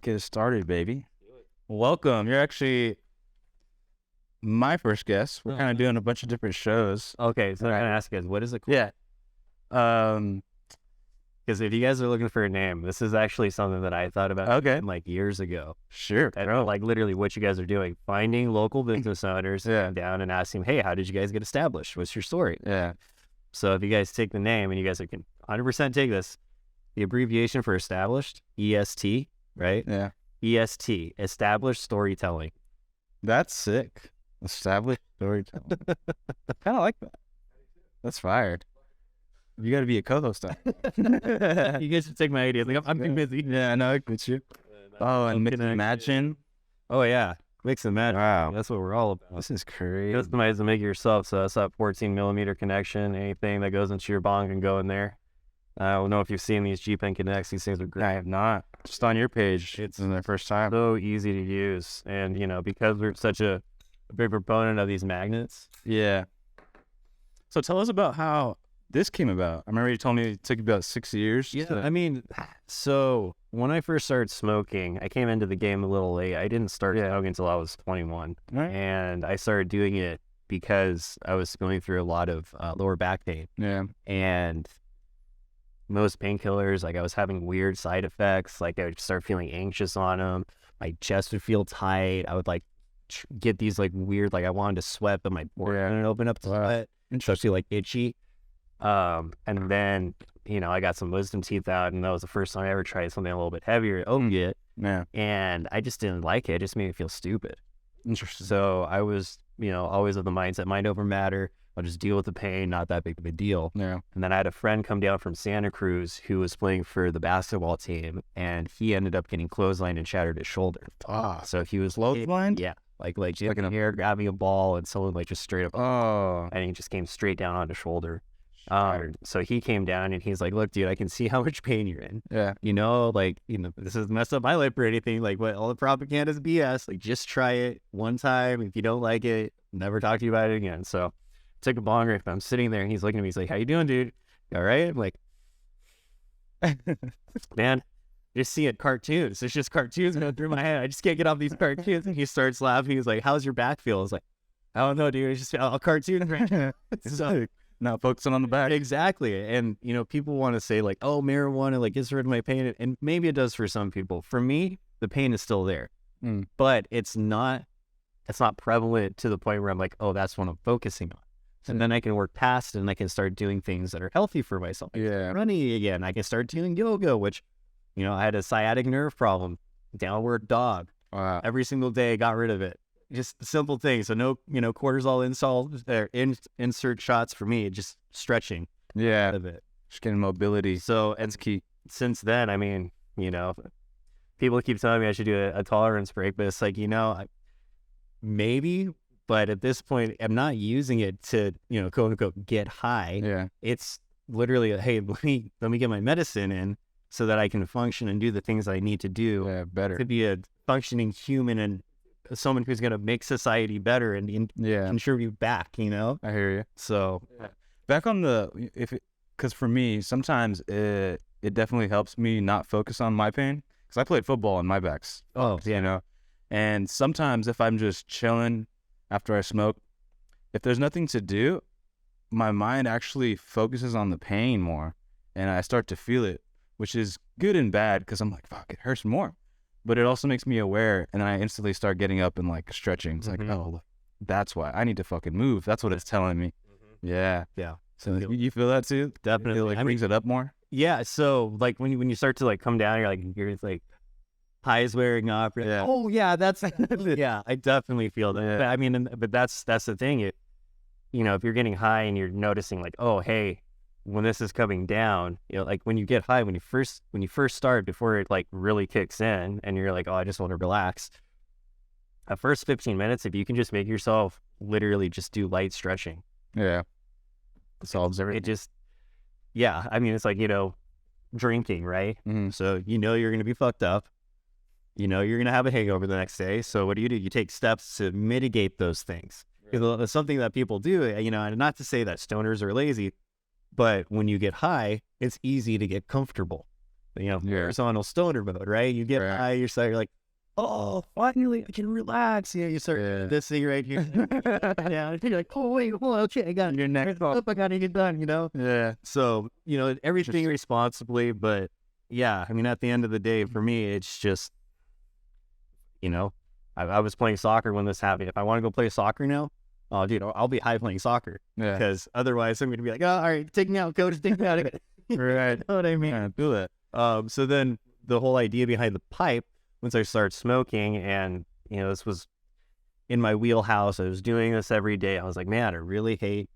get it started, baby. Welcome. You're actually my first guest. We're kind of doing a bunch of different shows. Okay, so I'm gonna ask you guys, what is it called? Yeah. Because if you guys are looking for a name, this is actually something that I thought about like years ago. Sure. And, like literally what you guys are doing, finding local business owners down and asking them, hey, how did you guys get established? What's your story? Yeah. So if you guys take the name and you guys can 100% take this, the abbreviation for established, EST, right? Yeah. EST, established storytelling. That's sick. Established storytelling. I kind of like that. That's fired. You got to be a co-host. You guys should take my ideas. Like, I'm too busy. Yeah, I know. It's you. Oh, and mix and imagine. Oh, yeah. Mix and match. Wow. That's what we're all about. This is crazy. Customize and make it yourself. So that's that 14 millimeter connection. Anything that goes into your bong can go in there. I don't know if you've seen these G-Pen Connects. These things are great. I have not. Just on your page. It's their first time. So easy to use. And, you know, because we're such a big proponent of these magnets. Yeah. So tell us about how this came about. I remember you told me it took about 6 years. Yeah, I mean, so when I first started smoking, I came into the game a little late. I didn't start smoking until I was 21. Right. And I started doing it because I was going through a lot of lower back pain. Yeah. And most painkillers, like I was having weird side effects. Like I would start feeling anxious on them. My chest would feel tight. I would like get these like weird, like I wanted to sweat, but my pores wouldn't open up to sweat. Especially like itchy. And then, you know, I got some wisdom teeth out, and that was the first time I ever tried something a little bit heavier, opiate. Yeah. And I just didn't like it. It just made me feel stupid. Interesting. So I was, you know, always of the mindset, mind over matter. I'll just deal with the pain, not that big of a deal. Yeah. And then I had a friend come down from Santa Cruz who was playing for the basketball team, and he ended up getting clotheslined and shattered his shoulder. So he was clotheslined? Yeah. Like in the air, grabbing a ball, and someone like just straight up. Oh. And he just came straight down on the shoulder. So he came down and he's like, look, dude, I can see how much pain you're in. Yeah. You know, like, you know, this has messed up my life or anything. Like, what all the propaganda is BS. Like, just try it one time. If you don't like it, never talk to you about it again. So took a bong rip. I'm sitting there and he's looking at me. He's like, how you doing, dude? You all right? I'm like, man, just seeing cartoons. It's just cartoons going through my head. I just can't get off these cartoons. And he starts laughing. He's like, how's your back feel? I was like, I don't know, dude. It's just a cartoon right now. So, not focusing on the back. Exactly. And, you know, people want to say like, oh, marijuana like gets rid of my pain. And maybe it does for some people. For me, the pain is still there. But it's not prevalent to the point where I'm like, oh, that's what I'm focusing on. And then I can work past it and I can start doing things that are healthy for myself. Yeah. Running again. I can start doing yoga, which, you know, I had a sciatic nerve problem, downward dog. Wow. Every single day, got rid of it. Just simple things. So no, you know, cortisol insert shots for me, just stretching. Yeah. Of it. Just getting mobility. So, and that's key. Since then, I mean, you know, people keep telling me I should do a tolerance break, but it's like, you know, maybe, but at this point, I'm not using it to, you know, quote unquote, get high. Yeah. It's literally, hey, let me get my medicine in so that I can function and do the things I need to do. Yeah, better. To be a functioning human and someone who's going to make society better and contribute back, you know? I hear you. So back on because for me, sometimes it definitely helps me not focus on my pain. Because I played football and my back's you know? And sometimes if I'm just chilling after I smoke, if there's nothing to do, my mind actually focuses on the pain more. And I start to feel it, which is good and bad because I'm like, fuck, it hurts more. But it also makes me aware, and I instantly start getting up and like stretching. It's like, oh, that's why I need to fucking move. That's what it's telling me. Yeah. So you feel that too? Definitely. It like brings it up more. Yeah. So like when you start to like come down, you're like highs wearing off. Yeah. Oh yeah, that's yeah. I definitely feel that. Yeah. But I mean, but that's the thing. You know, if you're getting high and you're noticing like, oh hey, when this is coming down, you know, like when you get high, when you first start, before it like really kicks in and you're like, oh, I just want to relax. At first 15 minutes, if you can just make yourself literally just do light stretching. Yeah. It solves everything. It just, yeah. I mean, it's like, you know, drinking, right? So, you know, you're going to be fucked up. You know, you're going to have a hangover the next day. So what do? You take steps to mitigate those things. Right. It's something that people do, you know, and not to say that stoners are lazy, but when you get high, it's easy to get comfortable. horizontal stoner mode, right? You get high, you're like, oh, finally I can relax. You start this thing right here. You're like, oh wait, okay, I got your neck up, I gotta get done, Yeah. So, everything responsibly, but yeah, I mean, at the end of the day, for me, it's just, I was playing soccer when this happened. If I want to go play soccer now, oh, dude, I'll be high playing soccer because otherwise I'm going to be like, oh, all right, take me out, coach, take me out of it. Right. You know what I mean? Yeah, do that. So then the whole idea behind the pipe, once I started smoking and, this was in my wheelhouse, I was doing this every day. I was like, man, I really hate,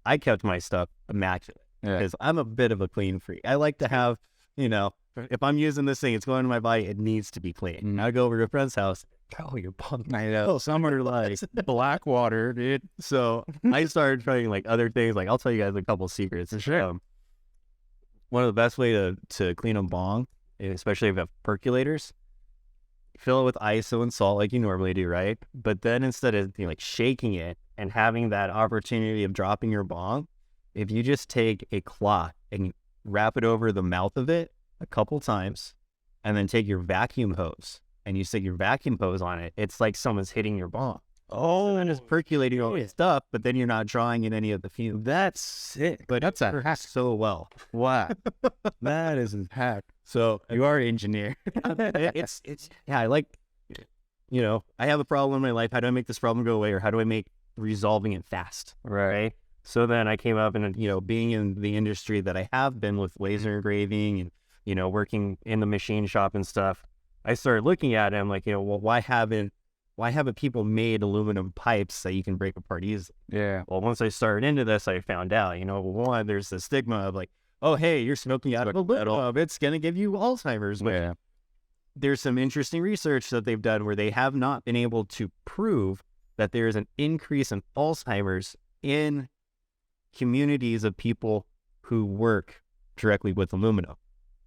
I kept my stuff immaculate because I'm a bit of a clean freak. I like to have, if I'm using this thing, it's going to my body, it needs to be clean. I go over to a friend's house, oh, you're pumped. I know. Some are like black water, dude. So I started trying other things. I'll tell you guys a couple secrets. Sure. One of the best way to clean a bong, especially if you have percolators, fill it with ISO and salt like you normally do, right? But then instead of shaking it and having that opportunity of dropping your bong, if you just take a cloth and wrap it over the mouth of it a couple times, and then take your vacuum hose and you stick your vacuum hose on it, it's like someone's hitting your bong. Oh, and it's percolating all this stuff, but then you're not drawing in any of the fumes. That's sick. But that's a hack. So well. Wow. That is a hack. So you are an engineer. it's I like, I have a problem in my life. How do I make this problem go away, or how do I make resolving it fast? Right. So then I came up and, being in the industry that I have been with laser engraving and, working in the machine shop and stuff, I started looking at it. I'm like, well, why haven't people made aluminum pipes that you can break apart easily? Yeah. Well, once I started into this, I found out, one, there's the stigma of like, oh, hey, you're smoking out of aluminum, it's going to give you Alzheimer's. But there's some interesting research that they've done where they have not been able to prove that there is an increase in Alzheimer's in communities of people who work directly with aluminum.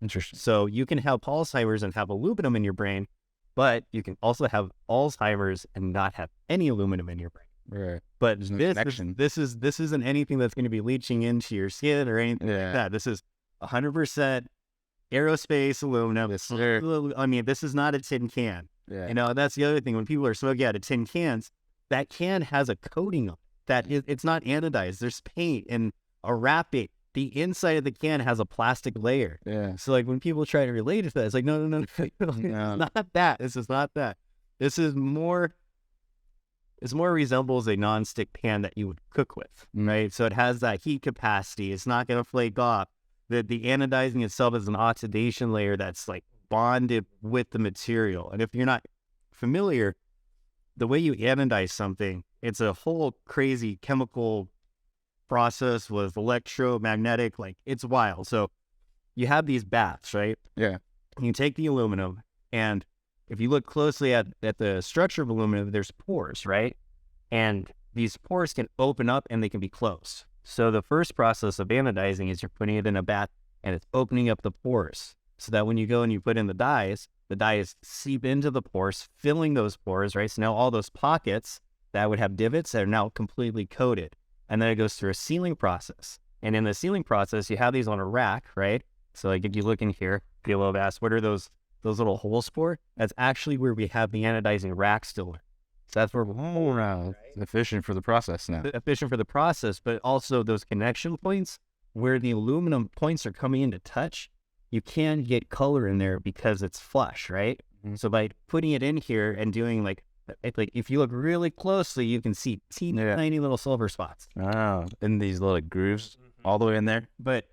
Interesting. So you can have Alzheimer's and have aluminum in your brain, but you can also have Alzheimer's and not have any aluminum in your brain. Right. But this isn't anything that's going to be leaching into your skin or anything like that. This is 100% aerospace aluminum. I mean, this is not a tin can. Yeah. That's the other thing. When people are smoking out of tin cans, that can has a coating on it. It's not anodized. There's paint and a wrapping. The inside of the can has a plastic layer. Yeah. So when people try to relate it to that, it's like, no. It's not that. This is not that. This is more, it more resembles a non-stick pan that you would cook with, right? So it has that heat capacity. It's not going to flake off. The anodizing itself is an oxidation layer that's bonded with the material. And if you're not familiar, the way you anodize something, it's a whole crazy chemical process with electromagnetic, it's wild. So you have these baths, right? Yeah. You take the aluminum, and if you look closely at the structure of aluminum, there's pores, right? And these pores can open up and they can be closed. So the first process of anodizing is you're putting it in a bath and it's opening up the pores so that when you go and you put in the dyes seep into the pores, filling those pores, right? So now all those pockets that would have divots are now completely coated. And then it goes through a sealing process. And in the sealing process, you have these on a rack, right? So if you look in here, people have asked, what are those little holes for? That's actually where we have the anodizing rack still. So that's where we're right? Efficient for the process now. Efficient for the process, but also those connection points where the aluminum points are coming in to touch, you can get color in there because it's flush, right? Mm-hmm. So by putting it in here and doing if you look really closely, you can see tiny little silver spots. Oh, in these little grooves all the way in there. But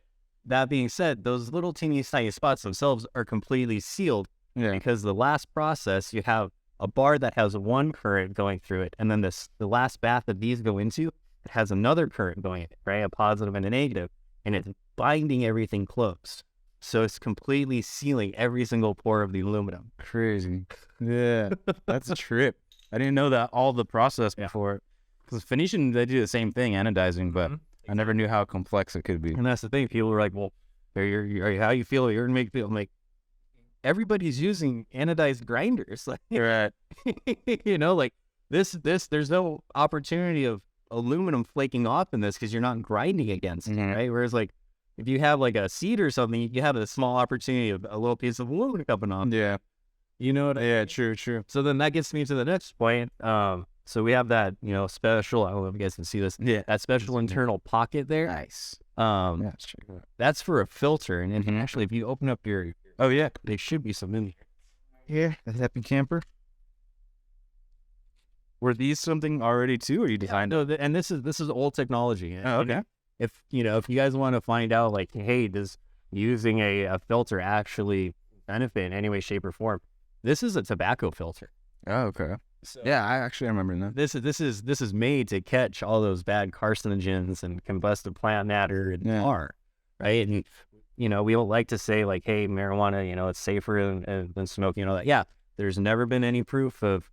that being said, those little tiny spots themselves are completely sealed because the last process, you have a bar that has one current going through it. And then the last bath that these go into, it has another current going in it, right? A positive and a negative. And it's binding everything closed. So it's completely sealing every single pore of the aluminum. Crazy. Yeah. That's a trip. I didn't know that all the process before. Because Phoenician, they do the same thing, anodizing, but I never knew how complex it could be. And that's the thing. People are like, well, how you feel? You're going to make people. I'm like, everybody's using anodized grinders. Right. There's no opportunity of aluminum flaking off in this because you're not grinding against it, right? Whereas if you have like a seed or something, you have a small opportunity of a little piece of aluminum coming off. Yeah. You know what I mean? Yeah, true. So then that gets me to the next point. So we have that, special, I don't know if you guys can see this. Yeah. That special internal pocket there. Nice. Yeah, let's check it out. That's for a filter. And then actually, if you open up your, Oh, yeah. there should be some in here. Here, a happy camper. Were these something already too, or you designed it? No, and this is old technology. Oh, okay. If you guys want to find out, like, hey, does using a filter actually benefit in any way, shape, or form? This is a tobacco filter. Oh, okay. So Yeah, I actually remember that. this is made to catch all those bad carcinogens and combusted plant matter and tar, right? And we don't like to say like, hey, marijuana, it's safer than smoking and all that. Yeah, there's never been any proof of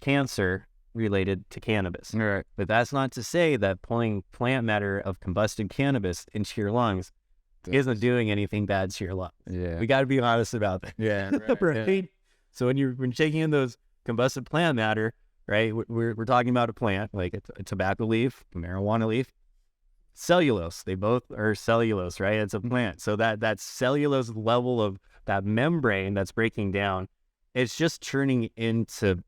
cancer related to cannabis. Right. But that's not to say that pulling plant matter of combusted cannabis into your lungs isn't doing anything bad to your lungs. Yeah. We got to be honest about that. Yeah. Right? Yeah. So when you're taking in those combusted plant matter, right? We're talking about a plant, like a tobacco leaf, a marijuana leaf, cellulose. They both are cellulose, right? It's a plant. So that cellulose level of that membrane that's breaking down, it's just turning into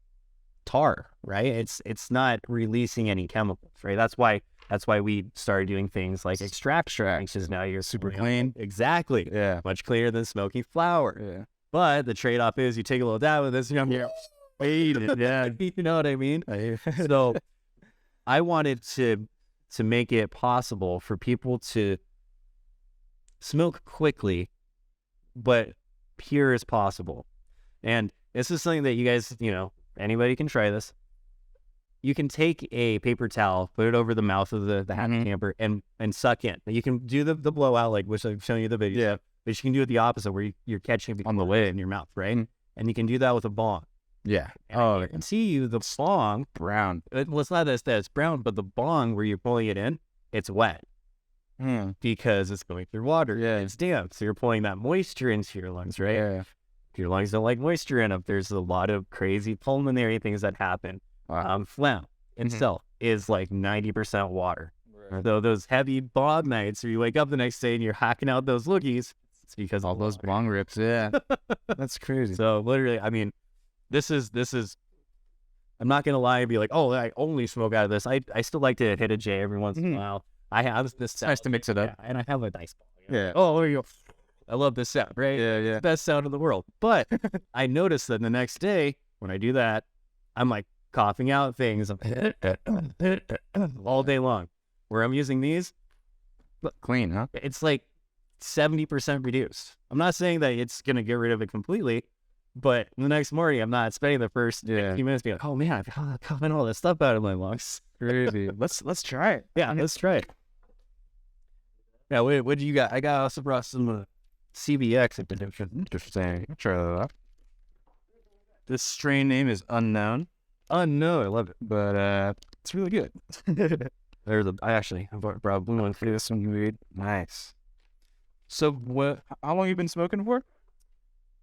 tar, right? It's not releasing any chemicals, right? That's why we started doing things like extraction, because now you're Super clean. Exactly. Yeah. Much cleaner than smoking flower. Yeah. But the trade-off is you take a little dab of this, and you're Eat it. Yeah. you know what I mean? So I wanted to make it possible for people to smoke quickly, but pure as possible. And this is something that you guys, anybody can try this. You can take a paper towel, put it over the mouth of the happy camper, and suck in. You can do the blowout, like which I've shown you the video. Yeah. But you can do it the opposite, where you're catching it On the way. in your mouth, right? And you can do that with a bong. Yeah. And I can see the bong brown. Well, it's not that it's brown, but the bong where you're pulling it in, it's wet because it's going through water. Yeah. It's damp, so you're pulling that moisture into your lungs, right? Yeah. Your lungs don't like moisture in them. There's a lot of crazy pulmonary things that happen. Wow. Phlegm itself is like 90% water. Right. So those heavy bog nights where you wake up the next day and you're hacking out those loogies, it's because all those bong rips. Yeah. That's crazy. So literally, I mean, this is. I'm not gonna lie and be like, oh, I only smoke out of this. I still like to hit a J every once in a while. I have this. It's nice to mix it up. Yeah, and I have a nice bong. Yeah. Oh, there you go. I love this sound, right? Yeah. It's the best sound in the world. But I noticed that the next day when I do that, I'm like coughing out things all day long. Where I'm using these, Clean, huh? it's like 70% reduced. I'm not saying that it's gonna get rid of it completely, but the next morning I'm not spending the first 15 minutes being like, oh man, I'm coughing all this stuff out of my lungs. Crazy. Let's try it. Yeah, let's try it. Yeah, what do you got? I got also brought some CBX. Interesting. Try that out. This strain name is unknown. Unknown, I love it. But it's really good. I brought blue one for you. This one weed. Nice. So how long you been smoking for?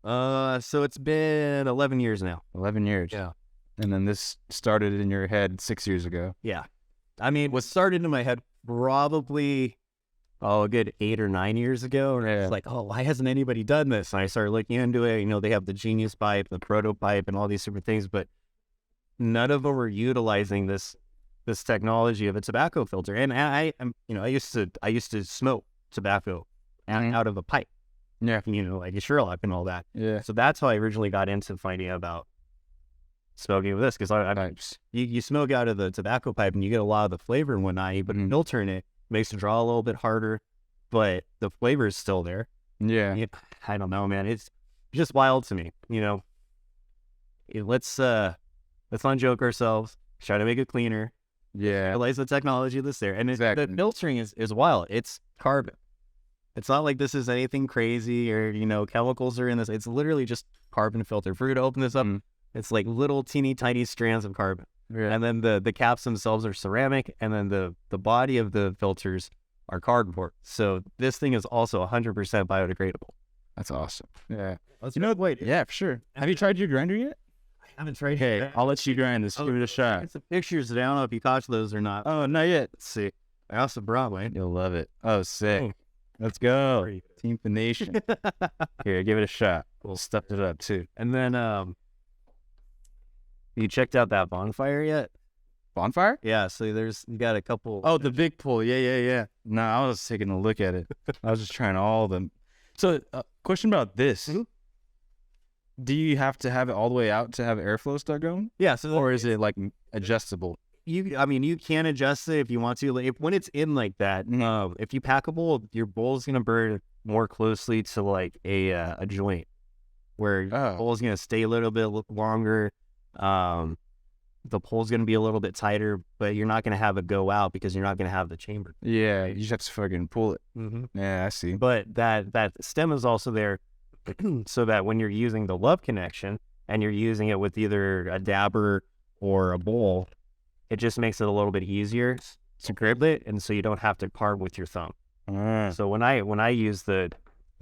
So it's been 11 years now. 11 years. Yeah. And then this started in your head 6 years ago. Yeah. I mean, what started in my head probably a good 8 or 9 years ago. And it's like, oh, why hasn't anybody done this? And I started looking into it. They have the Genius pipe, the prototype, and all these different things, but none of them were utilizing this technology of a tobacco filter. And I used to smoke tobacco out of a pipe. Yeah. Like a Sherlock and all that. Yeah. So that's how I originally got into finding out about smoking with this, because you smoke out of the tobacco pipe and you get a lot of the flavor and whatnot, but filter in it makes the draw a little bit harder, but the flavor is still there. Yeah. I don't know, man. It's just wild to me. Let's not joke ourselves. Try to make it cleaner. Yeah. Realize the technology that's there. And exactly. The filtering is wild. It's carbon. It's not like this is anything crazy or, chemicals are in this. It's literally just carbon filter. If we were to open this up, it's like little teeny tiny strands of carbon. Yeah. And then the caps themselves are ceramic, and then the body of the filters are cardboard. So this thing is also 100% biodegradable. That's awesome. Yeah. Wait. Yeah, for sure. Have you tried your grinder yet? I haven't tried it. Okay, I'll let you grind this. Give it a shot. It's the pictures. I don't know if you caught those or not. Oh, not yet. Let's see. I also brought one. You'll love it. Oh, sick. Let's go. Team Nation. Here, give it a shot. We'll stuff it up too. And then, you checked out that bonfire yet? Bonfire? Yeah. So you got a couple. Oh, the big pool. Yeah. No, I was taking a look at it. I was just trying all of them. So, question about this. Mm-hmm. Do you have to have it all the way out to have airflow start going? Yeah. So Or is it like adjustable? you can adjust it if you want to. Like, when it's in like that, if you pack a bowl, your bowl's gonna burn more closely to like a joint, where your bowl's gonna stay a little bit longer. The pole's gonna be a little bit tighter, but you're not gonna have it go out because you're not gonna have the chamber. Yeah, you just have to fucking pull it. Mm-hmm. Yeah, I see. But that stem is also there so that when you're using the love connection and you're using it with either a dabber or a bowl, it just makes it a little bit easier to grip it, and so you don't have to carve with your thumb. So when I use the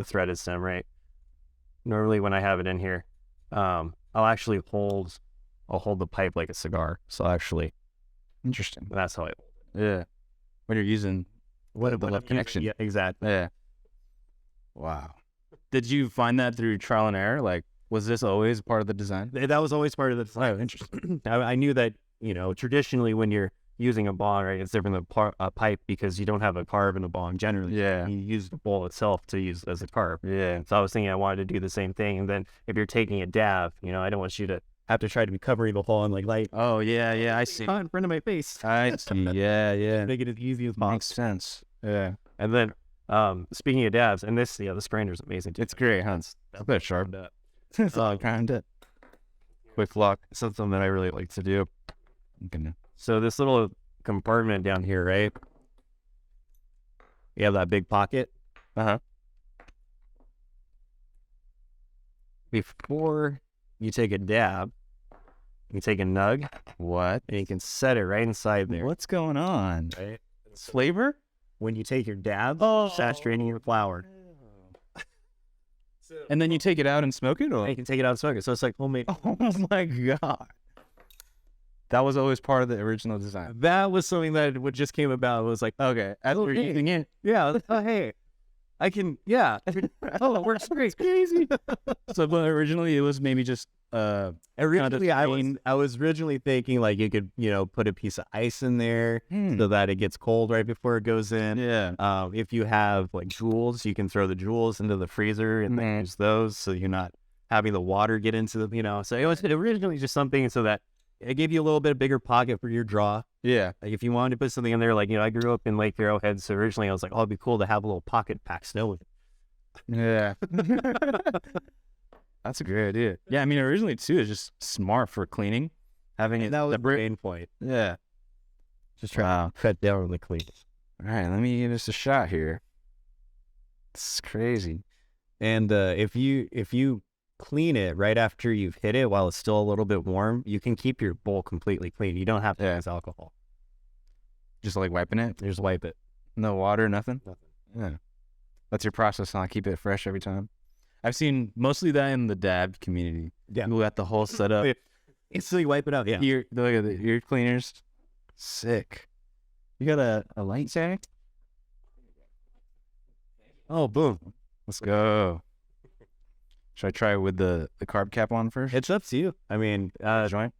threaded stem, right, normally when I have it in here, I'll actually hold the pipe like a cigar. So actually, interesting. That's how I hold it. Yeah. When you're using the love connection. Yeah, exactly. Yeah. Wow. Did you find that through trial and error? Like, was this always part of the design? That was always part of the design. Oh, interesting. I knew that, traditionally when you're using a bong, right, it's different than a pipe because you don't have a carve in a bong generally. Yeah. You use the bowl itself to use as a carve. Yeah. So I was thinking I wanted to do the same thing. And then if you're taking a dab, I don't want you to have to try to be covering the hole and like light. Oh, yeah, I see. In front of my face. I see. Yeah. Make it as easy as possible. Makes sense. Yeah. And then, speaking of dabs, and this grinder's amazing too. It's great, huh? It's a bit sharp. It's all kind of quick lock. It's something that I really like to do. Okay. So this little compartment down here, right? You have that big pocket. Before you take a dab, you take a nug. What? And you can set it right inside there. What's going on? Right? Flavor? When you take your dab, saturating your flower. And then you take it out and smoke it? Or? You can take it out and smoke it. So it's like homemade. Oh my God. That was always part of the original design. That was something that just came about. It was like, okay, as we're using it. Yeah. Hey, I can, yeah. It works great. Crazy. So, but originally it was maybe just originally I was originally thinking like you could put a piece of ice in there so that it gets cold right before it goes in. Yeah. If you have like jewels, you can throw the jewels into the freezer and then use those so you're not having the water get into the So it was originally just something so that it gave you a little bit bigger pocket for your draw. Yeah. Like if you wanted to put something in there, like I grew up in Lake Arrowhead, so originally I was like, oh, it'd be cool to have a little pocket pack snow with it. Yeah. That's a great idea. Yeah, I mean, originally, too, it's just smart for cleaning. Having it that was the main point. Yeah. Just try to cut down on the clean. All right, let me give this a shot here. It's crazy. And if you clean it right after you've hit it while it's still a little bit warm, you can keep your bowl completely clean. You don't have to use alcohol. Just like wiping it? Just wipe it. No water, nothing? Nothing. Yeah. That's your process, huh? Keep it fresh every time. I've seen mostly that in the dab community. Yeah. People got the whole setup. Instantly wipe it out. Yeah. Look at the ear cleaners. Sick. You got a light, Zach? Oh, boom. Let's go. Should I try it with the carb cap on first? It's up to you. I mean, joint?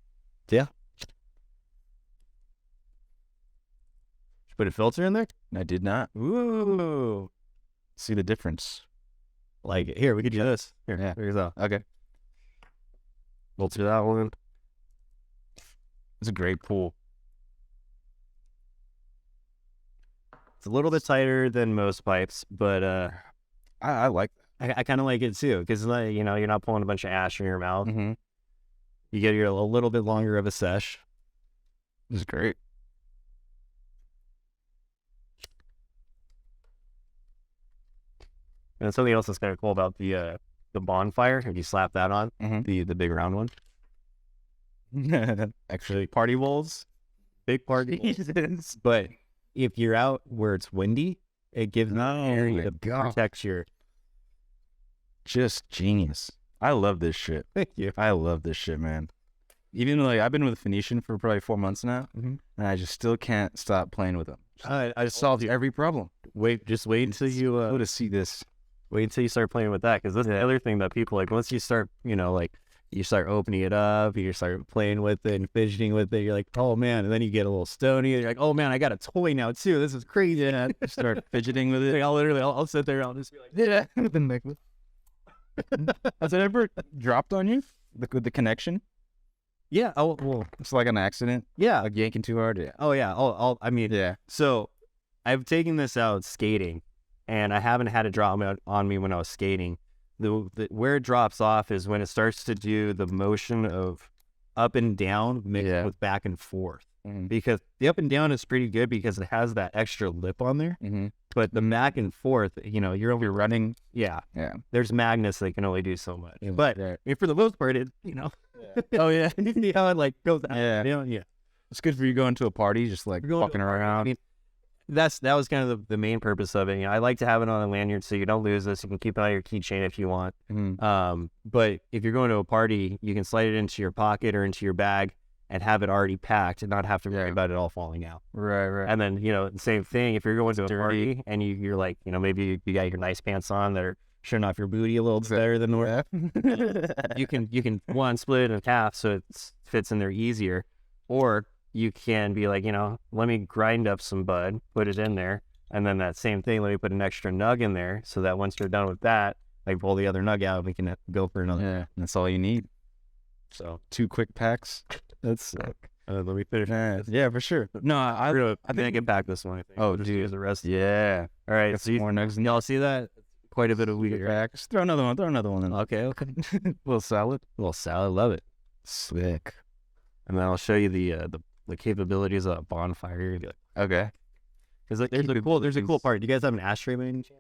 Yeah. Did you put a filter in there? I did not. Ooh. See the difference. Like, here, we could do this. Here, yeah. Here's that. Okay. Filter that one. It's a great pool. It's a little bit tighter than most pipes, but I like that. I kind of like it too because you're not pulling a bunch of ash in your mouth. Mm-hmm. You get a little bit longer of a sesh. This is great. And something else that's kind of cool about the bonfire, if you slap that on, the big round one. Actually, party bowls. Big party bowls. But if you're out where it's windy, it gives area to protect your... Just genius. I love this shit. Thank you. I love this shit, man. Even like I've been with Phoenician for probably 4 months now, and I just still can't stop playing with them. I just solved every problem. Just wait until you Go to see this. wait until you start playing with that, because that's the other thing that people like. Once you start, like you start opening it up, you start playing with it and fidgeting with it. You're like, oh man, and then you get a little stony. And you're like, oh man, I got a toy now too. This is crazy. Yeah, start fidgeting with it. Like, I'll sit there. I'll just be like, Yeah. Has it ever dropped on you? The connection? yeah. Oh well, It's like an accident. yeah. Like yanking too hard. Yeah. Oh yeah. I mean, Yeah. So I've taken this out skating, and I haven't had it drop on me when I was skating. Where it drops off is when it starts to do the motion of up and down mixed with back and forth. Mm-hmm. Because the up and down is pretty good because it has that extra lip on there. Mm-hmm. But the back and forth, you're only running. Yeah. Yeah. There's magnets that can only do so much. Yeah. But Yeah. I mean, for the most part, it, Oh yeah. you see how it like goes out. Yeah. Yeah. It's good for you going to a party, just like You're going fucking to a party. around. I mean, that was kind of the main purpose of it. I like to have it on a lanyard so you don't lose this. You can keep it on your keychain if you want. Mm-hmm. But if you're going to a party, you can slide it into your pocket or into your bag and have it already packed and not have to worry about it all falling out. Right. And then, the same thing, if you're going to a party and you're like, maybe you got your nice pants on that are showing off your booty a little bit better than normal. you can one, split it in half so it fits in there easier. Or you can be like, let me grind up some bud, put it in there. And then that same thing, let me put an extra nug in there so that once you're done with that, like pull the other nug out, we can go for another. Yeah, that's all you need. So 2 quick packs. That's sick. let me finish. Yeah, for sure. No, I think I can pack this one. I think. Oh, Just dude. use the rest. Yeah. All right. Got So some more nugs in y'all see that? Quite a bit of weed. Right? packs. Throw another one. In. Okay. Little salad. Little salad. Love it. Sick. And then I'll show you the capabilities of a bonfire. You're gonna be like, Okay. because there's a cool part. Do you guys have an ashtray by any chance?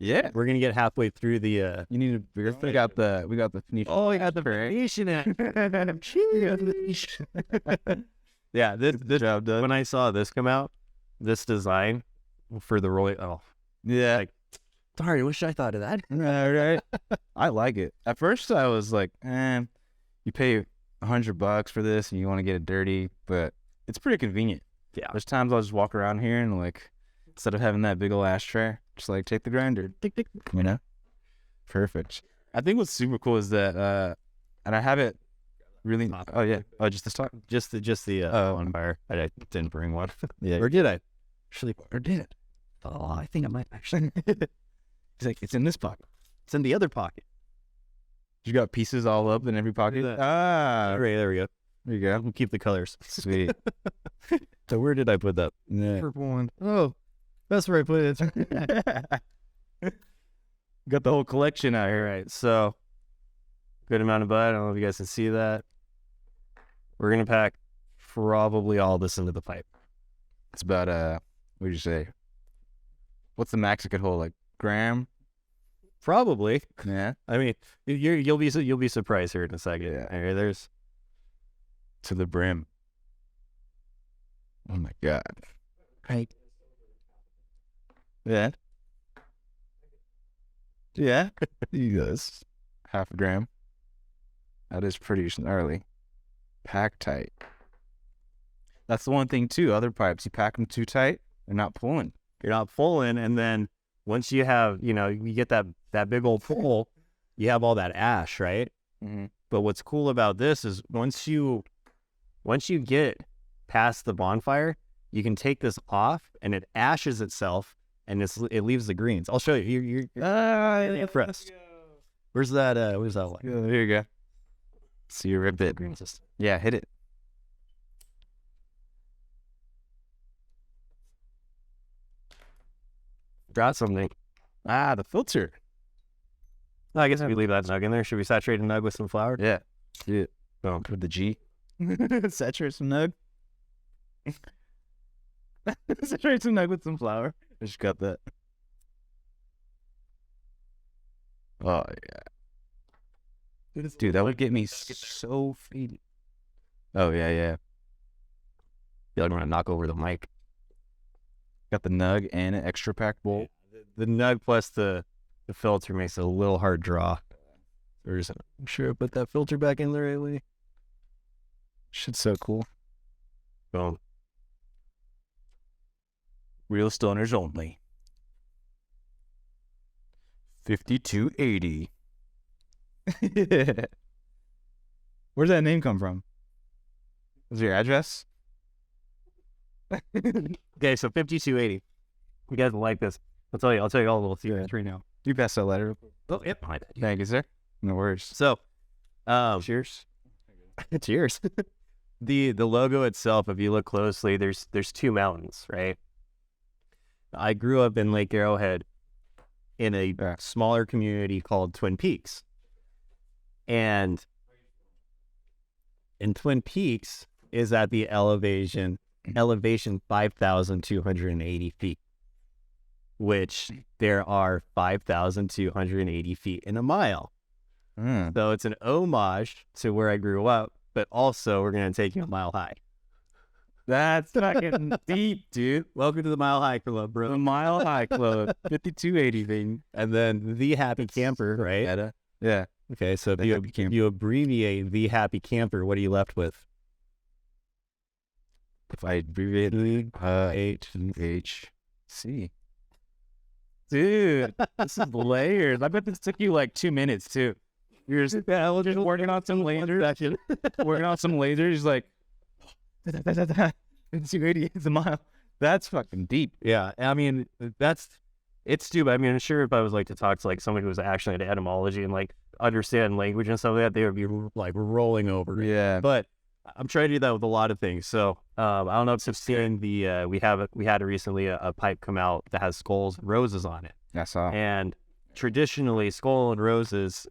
Yeah. We're gonna get halfway through the. You need to. We got the Phoenician. Oh, we got the Venetian. Yeah, this job done. when I saw this come out, this design for the rolling. Oh, Yeah. like, darn, I wish I thought of that. Right. I like it. At first, I was like, you pay $100 for this, and you want to get it dirty, but it's pretty convenient. Yeah. There's times I'll just walk around here and like, instead of having that big old ashtray, just like take the grinder, tick tick, Perfect. I think what's super cool is that, and I have it really. Oh yeah. Oh, just this top. Just the bonfire. I didn't bring one. Yeah. Or did I? Actually, Or did it? oh, I think I might actually. He's like, it's in this pocket. It's in the other pocket. You got pieces all up in every pocket. Look at Ah, Right, there we go. there you go. We'll keep the colors. Sweet. So where did I put that? Yeah. Purple one. Oh, that's where I put it. Got the whole collection out All here. right, so good amount of bud. I don't know if you guys can see that. We're gonna pack probably all this into the pipe. It's about what did you say? What's the max it could hold? Like gram? Probably. Yeah. I mean, you'll be surprised here in a second. Yeah. All right, there's To the brim. Oh my god. right. Yeah. Yeah. Yes. Half a gram. That is pretty gnarly. Pack tight. That's the one thing too. Other pipes, you pack them too tight, they're not pulling. You're not pulling, and then once you have, you get that big old pull, you have all that ash, right? Mm-hmm. But what's cool about this is once you get past the bonfire, you can take this off, and it ashes itself, and it leaves the greens. I'll show you. You're impressed. Where's that? Where's that one? Yeah, there you go. See your rib bit. Yeah, hit it. Got something. Ah, the filter. I guess we leave that nug in there. Should we saturate a nug with some flour? Yeah. See it. Boom. With the G. Saturate some nug. Saturate some nug with some flour. I just got that. Oh, yeah. Dude, that would get me so faded. Oh, yeah, yeah. Feel like I'm gonna knock over the mic. Got the nug and an extra pack bowl. The nug plus the filter makes it a little hard draw. I'm sure I put that filter back in there right way. Shit's so cool. Boom. Real stoners only. 5280. Where's that name come from? What's your address? Okay, so 5280. You guys will like this. I'll tell you all a little secrets right now. You passed that letter. Oh, yep. My bad. Thank you, sir. No worries. So, Cheers. cheers. The logo itself, if you look closely, there's two mountains, right? I grew up in Lake Arrowhead in a smaller community called Twin Peaks. And in Twin Peaks is at the elevation 5,280 feet, which there are 5,280 feet in a mile. So it's an homage to where I grew up, but also we're going to take you a mile high. That's fucking deep, dude. Welcome to the Mile High Club, bro. The Mile High Club. 5280 thing. And then the Happy Camper, right? Yeah. Okay, so if you abbreviate the Happy Camper, what are you left with? If I abbreviate HHC. Dude, this is layers. I bet this took you like 2 minutes too. You're just working on some lasers. Working on some lasers, like 280 is a mile. That's fucking deep. Yeah, I mean it's stupid. I mean, I'm sure if I was like to talk to like someone who was actually into etymology and like understand language and stuff like that, they would be like rolling over. Yeah, but I'm trying to do that with a lot of things. So I don't know if you've seen the we had recently a pipe come out that has skulls and roses on it. I saw. And traditionally, skull and roses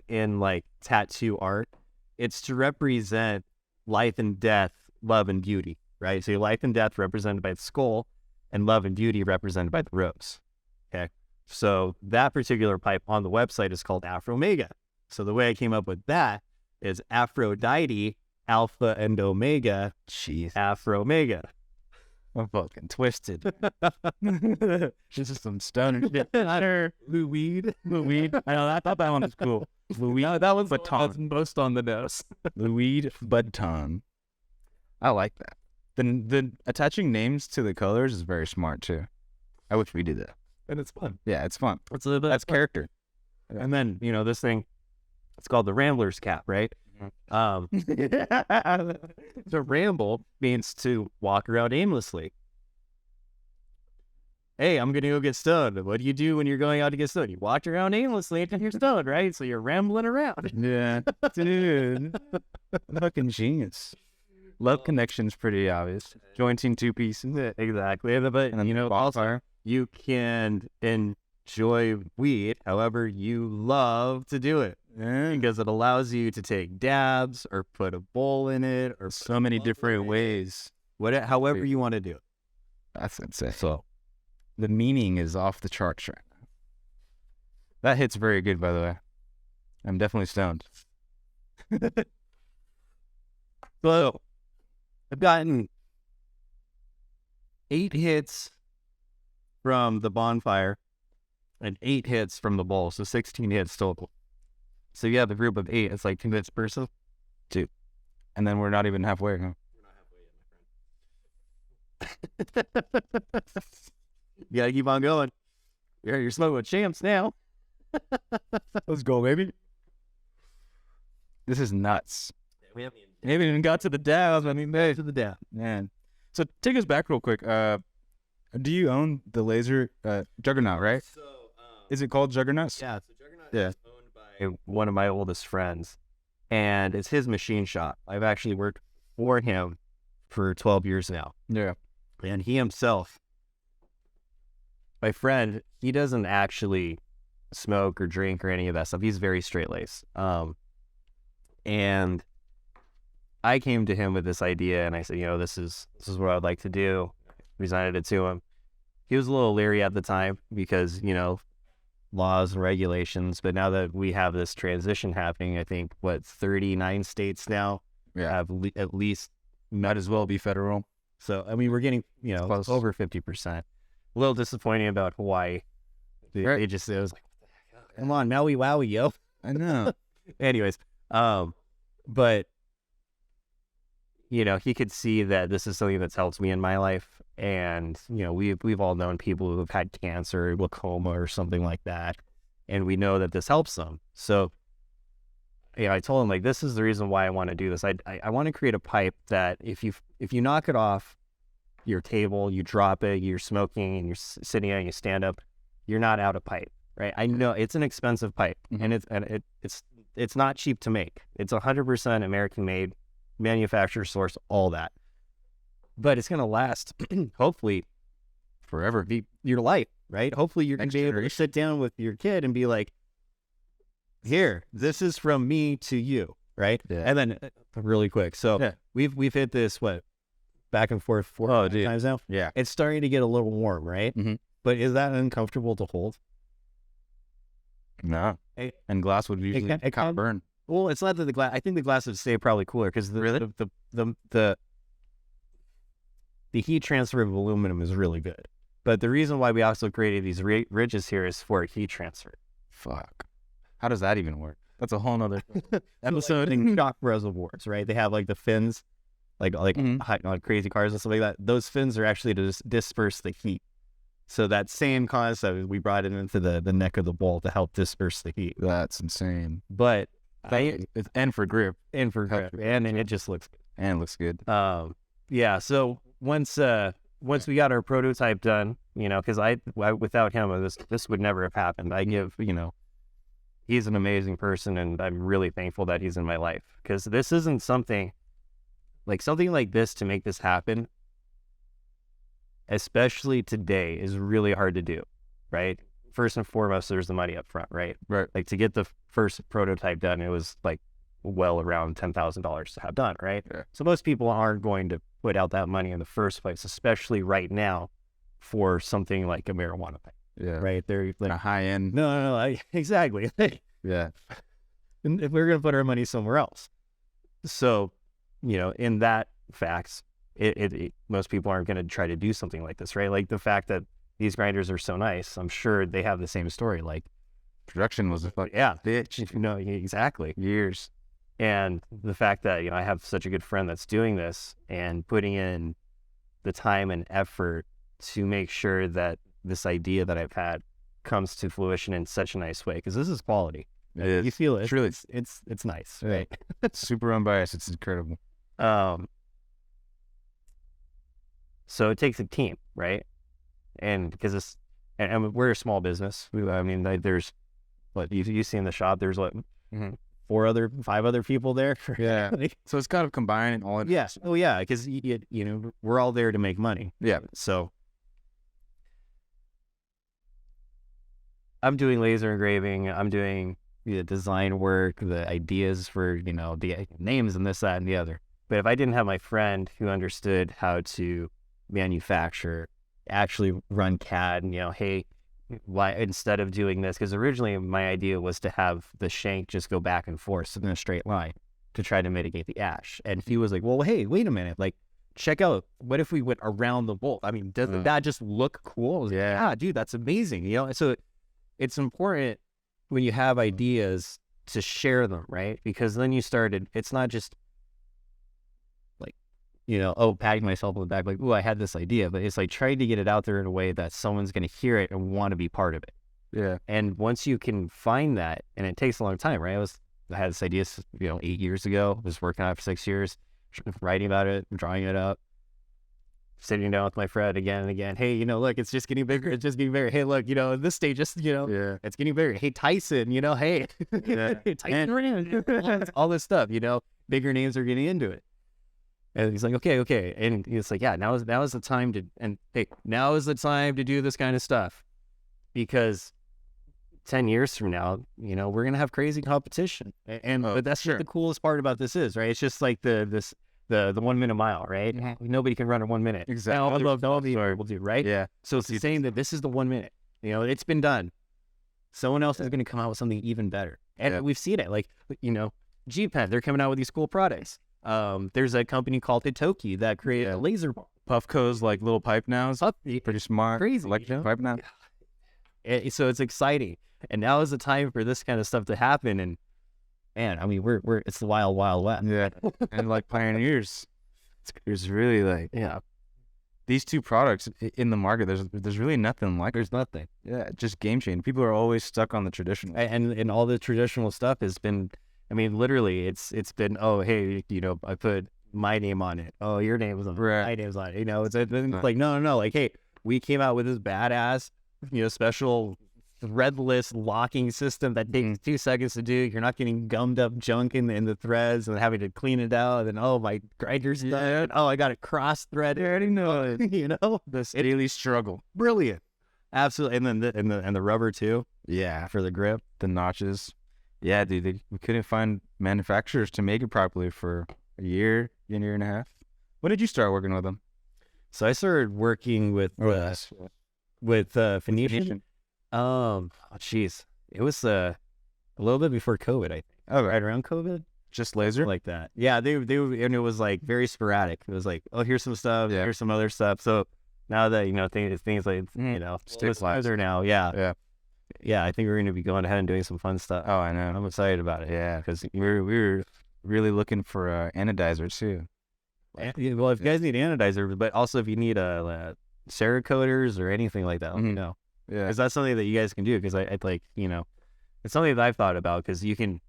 in like tattoo art, it's to represent life and death, love and beauty, right? So your life and death represented by the skull, and love and beauty represented by the rose. Okay, so that particular pipe on the website is called Afro Omega. So the way I came up with that is Aphrodite, Alpha and Omega. Jeez. Afro Omega. I'm fucking twisted. This is some stoner shit. Lou Weed. I know. I thought that one was cool. Louis. No, that one's Baton. most on the nose. Louis Baton. I like that. The attaching names to the colors is very smart too. I wish we did that. And it's fun. Yeah, it's fun. That's character. And then, this thing, it's called the Rambler's Cap, right? To ramble means to walk around aimlessly. Hey, I'm going to go get stoned. What do you do when you're going out to get stoned? You walk around aimlessly until you're stoned, right? So you're rambling around. Yeah. Dude. Fucking genius. Love connection's pretty obvious. Jointing two pieces. Exactly. But, also, you can enjoy weed however you love to do it. Yeah. Because it allows you to take dabs or put a bowl in it or so many different ways. However you want to do it. That's insane. So the meaning is off the charts right now. That hit's very good, by the way. I'm definitely stoned. So I've gotten 8 hits from the bonfire and 8 hits from the bowl. So 16 hits total. So you have a group of 8. It's like 2 hits per person. 2. And then we're not even halfway, huh? We're not halfway yet, my friend. You gotta keep on going. You're smoking with champs now. Let's go, baby. This is nuts. We haven't even got to the dabs. I mean, to the dab. Man. So take us back real quick. Do you own the laser Juggernaut, right? So, is it called Juggernaut? Yeah, so Juggernaut is owned by one of my oldest friends, and it's his machine shop. I've actually worked for him for 12 years now. Yeah. And he himself, my friend, he doesn't actually smoke or drink or any of that stuff. He's very straight-laced. And I came to him with this idea, and I said, this is what I'd like to do. Presented it to him. He was a little leery at the time because, laws and regulations. But now that we have this transition happening, I think, 39 states now have at least. Might as well be federal. So, I mean, we're getting, close. Over 50%. A little disappointing about Hawaii. It was like, come on, Maui Wowie, yo. I know. Anyways, but, he could see that this is something that's helped me in my life. And, we've all known people who have had cancer, glaucoma, or something like that. and we know that this helps them. So, I told him, like, this is the reason why I want to do this. I want to create a pipe that if you knock it off your table, you drop it, you're smoking, and you're sitting there and you stand up, you're not out of pipe, right? I know it's an expensive pipe, and it's not cheap to make. It's 100% American made, manufacturer source, all that. But it's gonna last, hopefully, forever. Your life, right? Hopefully, you're gonna be able to sit down with your kid and be like, "Here, this is from me to you," right? Yeah. And then, really quick, so we've hit this back and forth 4 times now. Yeah, it's starting to get a little warm, right? But is that uncomfortable to hold? No. And glass would usually burn. Well, it's not that the glass. I think the glass would stay probably cooler because the heat transfer of aluminum is really good. But the reason why we also created these ridges here is for heat transfer. Fuck. How does that even work? That's a whole nother episode. In shock reservoirs, right? They have like the fins, like crazy cars and stuff like that. Those fins are actually to disperse the heat. So that same concept, we brought it into the neck of the ball to help disperse the heat. That's insane. But and for grip. And it just looks good. And looks good. Yeah. So once we got our prototype done, because I without him, this would never have happened. He's an amazing person, and I'm really thankful that he's in my life, because this isn't something like this to make this happen, especially today, is really hard to do, right? First and foremost, there's the money up front, right? Right. Like, to get the first prototype done, it was like well around $10,000 to have done, right? Yeah. So most people aren't going to put out that money in the first place, especially right now for something like a marijuana pipe. Yeah. Right. They're like a high end. No, exactly. Yeah. And if we're going to put our money somewhere else. So, in that facts, most people aren't going to try to do something like this, right? Like the fact that these grinders are so nice, I'm sure they have the same story. Like, production was a bitch. Exactly. Years. And the fact that, I have such a good friend that's doing this and putting in the time and effort to make sure that this idea that I've had comes to fruition in such a nice way, because this is quality. It is. You feel it. It's really, it's nice, right? Super unbiased. It's incredible. So it takes a team, right? And because and we're a small business. There's what you see in the shop. There's what 5 other people there. Yeah. So it's kind of combining all of it. Yeah. Oh yeah, because we're all there to make money. Yeah. So I'm doing laser engraving. I'm doing the design work, the ideas for, the names and this, that, and the other. But if I didn't have my friend who understood how to manufacture, actually run CAD, and, hey, why instead of doing this? Because originally my idea was to have the shank just go back and forth in a straight line to try to mitigate the ash. And he was like, well, hey, wait a minute. Like, check out, what if we went around the bolt? I mean, doesn't that just look cool? I was like, yeah, dude, that's amazing. So it's important when you have ideas to share them, right? Because then it's not just like, patting myself on the back, like, ooh, I had this idea, but it's like trying to get it out there in a way that someone's going to hear it and want to be part of it. Yeah. And once you can find that, and it takes a long time, right? I had this idea, 8 years ago, was working on it for 6 years, writing about it, drawing it up, sitting down with my friend again and again. Hey, look, it's just getting bigger. It's just getting bigger. Hey, look, this stage just, it's getting bigger. Hey, Tyson, hey, Tyson, all this stuff, bigger names are getting into it. And he's like, okay. And he's like, yeah, now is the time now is the time to do this kind of stuff, because 10 years from now, we're going to have crazy competition. But that's what the coolest part about this is, right? It's just like the 1 minute mile, right? Mm-hmm. Nobody can run in 1 minute. Exactly. I love all the people do, right? Yeah. So it's saying that this is the 1 minute. It's been done. Someone else is going to come out with something even better. And we've seen it. Like, G-Pen, they're coming out with these cool products. There's a company called Hitoki that created a laser ball. Puffco's like little pipe now. Pretty smart. Crazy. Electric pipe now. So it's exciting. And now is the time for this kind of stuff to happen. And man, it's the wild, wild west. Yeah. And like pioneers. It's really like, these two products in the market, there's really nothing like. There's nothing. Yeah, just game changing. People are always stuck on the traditional. And all the traditional stuff has been, I mean, literally, it's been, oh, hey, I put my name on it. Oh, your name was on it. Right. My name's on it. It's like, no. Like, hey, we came out with this badass, special threadless locking system that takes 2 seconds to do. You're not getting gummed up junk in the threads and having to clean it out. And oh, my grinder's done. Oh, I got it cross threaded. I already know it. This daily struggle. Brilliant. Absolutely. And then the rubber too. Yeah, For the grip. the notches. Yeah, dude, we couldn't find manufacturers to make it properly for a year and a half. When did you start working with them? So I started working with Phoenician. Jeez, it was a little bit before COVID, I think. Oh, Right around COVID, just laser. like that. Yeah, they and it was like very sporadic. It was like, oh, here's some stuff, Yeah. here's some other stuff. So now that things like Stick are now, yeah. I think we're going to be going ahead and doing some fun stuff. Oh, I know. I'm excited about it. Yeah, because we were really looking for anodizer too. Well, if you guys need anodizer, but also if you need Cerakoders or anything like that, let me know. Yeah, Is that something that you guys can do? Because I like, it's something that I've thought about, because you can,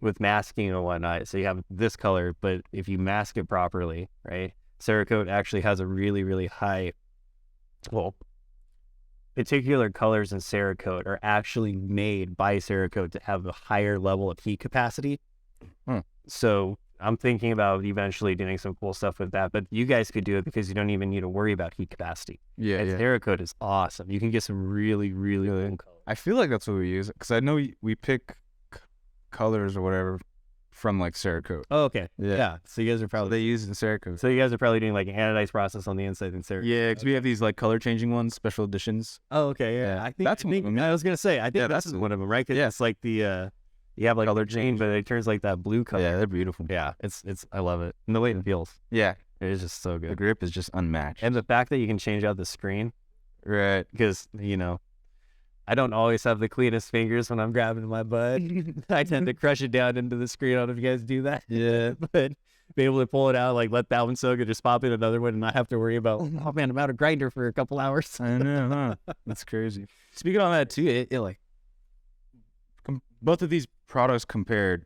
with masking and whatnot, so you have this color, but if you mask it properly, right, Cerakote actually has a really, really high, particular colors in Cerakote are actually made by Cerakote to have a higher level of heat capacity. So I'm thinking about eventually doing some cool stuff with that, but you guys could do it because you don't even need to worry about heat capacity. yeah. Cerakote is awesome. You can get some really, really cool colors. I feel like that's what we use, because I know we pick colors or whatever from like Cerakote. Oh, okay. Yeah. Yeah. So you guys are probably They use it in Cerakote. So you guys are probably doing like an anodized process on the inside and Cerakote. Yeah, because we have these like color changing ones, special editions. Oh, okay. Yeah. Yeah. I think That's one of them, yeah. I was gonna say, I think Yeah, that's that's one of them, right? 'Cause yeah. it's like the you have like Color change, change. but it turns like that blue color. Yeah, they're beautiful. Yeah. It's I love it. And the way it feels. Yeah, It is just so the good. grip is just unmatched. And the fact that you can change out the screen, Right. because I don't always have the cleanest fingers when I'm grabbing my bud. I tend to crush it down into the screen. I don't know if you guys do that. Yeah. But be able to pull it out, like let that one soak and just pop in another one and not have to worry about, oh man, I'm out of grinder for a couple hours. I know, huh? That's crazy. Speaking on that too, it like both of these products compared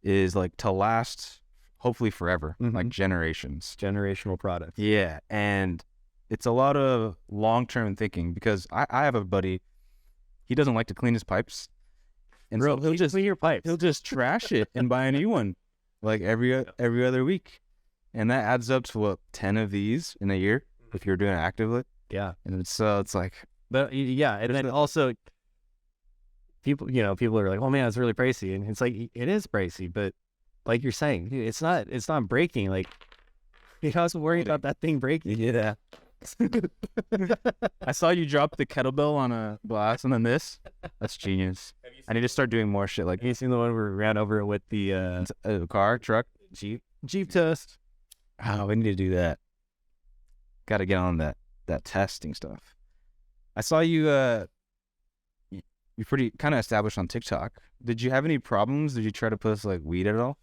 is like to last hopefully forever, like generations. Generational product. Yeah, and it's a lot of long-term thinking, because I have a buddy, he doesn't like to clean his pipes, and Bro, so he'll just clean your pipes. he'll just trash it and buy a new one like every other week, and that adds up to what, 10 of these in a year if you're doing it actively. Yeah. And it's like, But yeah, and then also people are like, oh man, it's really pricey, and it's like, it is pricey, but like you're saying, dude, it's not breaking. Like, you also worry about that thing breaking. yeah. I saw you drop the kettlebell on a glass and then this. That's genius. I need to start doing more shit like You seen the one where we ran over it with the a car, truck. Jeep toast? Oh, we need to do that. Got to get on that testing stuff. I saw you you pretty kind of established on TikTok. Did you have any problems? Did you try to post like weed at all?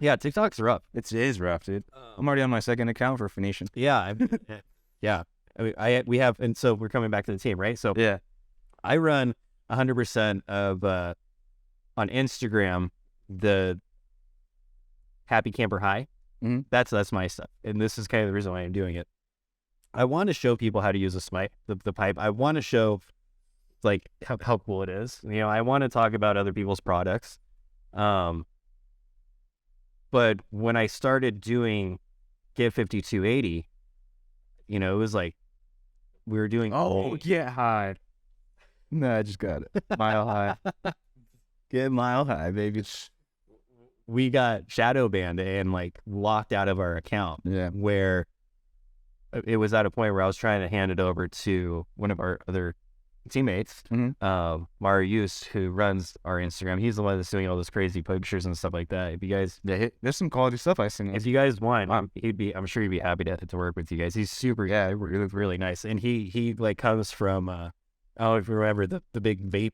Yeah, TikTok's rough. It is rough, dude. I'm already on my second account for Phoenician. Yeah, yeah. I mean, we have, and so we're coming back to the team, right? So Yeah. I run 100% of on Instagram the Happy Camper High. Mhm. That's my stuff, and this is kind of the reason why I'm doing it. I want to show people how to use the pipe. I want to show like how cool it is. I want to talk about other people's products. But when I started doing Get 5280, it was like we were doing Get high. No, I just got it. Mile high. Get mile high, baby. We got shadow banned and like locked out of our account. Yeah. Where it was at a point where I was trying to hand it over to one of our other teammates, Mario Yus, who runs our Instagram. He's the one that's doing all those crazy pictures and stuff like that. If you guys, There's some quality stuff I seen. if you guys want, I'm sure he'd be happy to work with you guys. He's super, really, really nice. And he like comes from, if you remember the big vape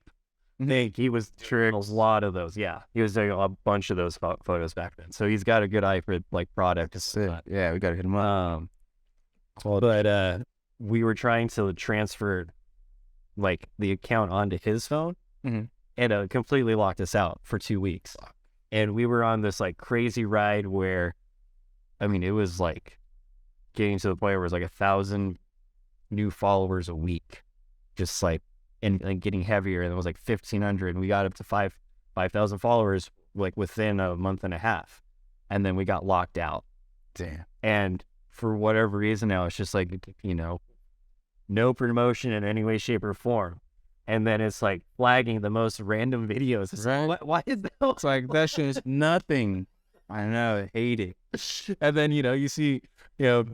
thing, he was doing a lot of those. Yeah, he was doing a bunch of those photos back then. So he's got a good eye for like product. Sick. Yeah, we gotta hit him up. But we were trying to transfer like the account onto his phone, Mhm. and it completely locked us out for 2 weeks. And we were on this like crazy ride where, I mean, it was like getting to the point where it was like 1,000 new followers a week, just like and getting heavier. And it was like 1,500, and we got up to 5,000 followers like within a month and a half, and then we got locked out. Damn. And for whatever reason now, it's just like, you know, no promotion in any way, shape, or form. And then it's like flagging the most random videos. It's Right. like, why is that? It's like, that shit is nothing. I know, I hate it. And then, you know, you see, you know,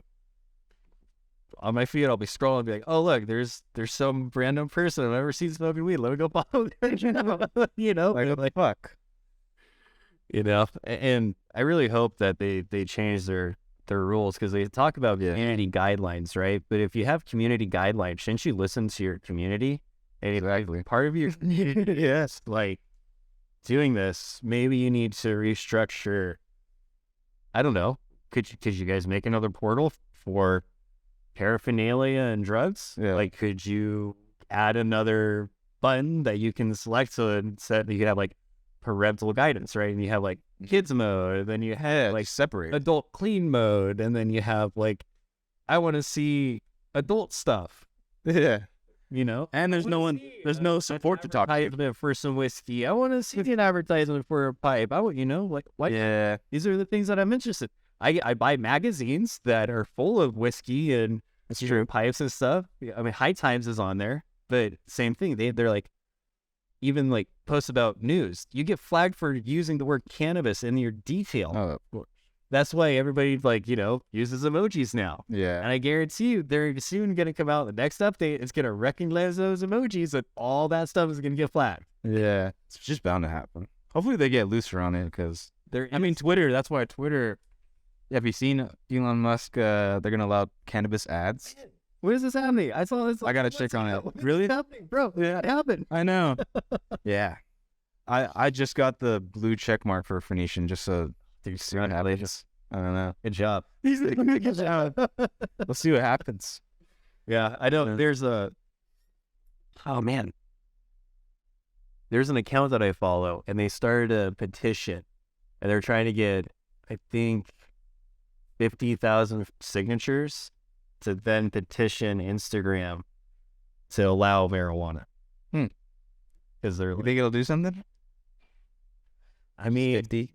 on my feed, I'll be scrolling and be like, oh, look, there's some random person I've never seen smoking weed. Let me go follow them. You know, Like, fuck. you know, and I really hope that they change their rules, because they talk about community guidelines, right? But if you have community guidelines, shouldn't you listen to your community? And Exactly. part of your community is like doing this. Maybe you need to restructure. I don't know. Could you guys make another portal for paraphernalia and drugs? Yeah. Like, could you add another button that you can select so that you could have like parental guidance, right? And you have like kids mode, then you have like separate. adult clean mode, and then you have like, I want to see adult stuff, Yeah. you know? And there's no support to talk to. Advertisement for some whiskey. I want to see an advertisement for a pipe. I would, you know, like, what? Yeah. These are the things that I'm interested. I buy magazines that are full of whiskey and That's true. pipes and stuff. I mean, High Times is on there, but same thing. They're like, even like posts about news. You get flagged for using the word cannabis in your detail. Oh, of course. That's why everybody, like, you know, uses emojis now. Yeah. And I guarantee you, they're soon going to come out. The next update is going to recognize those emojis, and all that stuff is going to get flagged. Yeah. It's just bound to happen. Hopefully they get looser on it, because I mean, Twitter, that's why Twitter, have you seen Elon Musk, they're going to allow cannabis ads? Where is this happening? I saw this. I got to check on it. Really? What's happening, bro? Yeah. It happened. I know. Yeah. I just got the blue check mark for Phoenician, just so you see what happens. I don't know. Good job. Good job. Let's see what happens. Yeah, I know. There's oh man, there's an account that I follow, and they started a petition, and they're trying to get, I think, 50,000 signatures to then petition Instagram to allow marijuana. Because they're You like, think it'll do something? I mean, 50?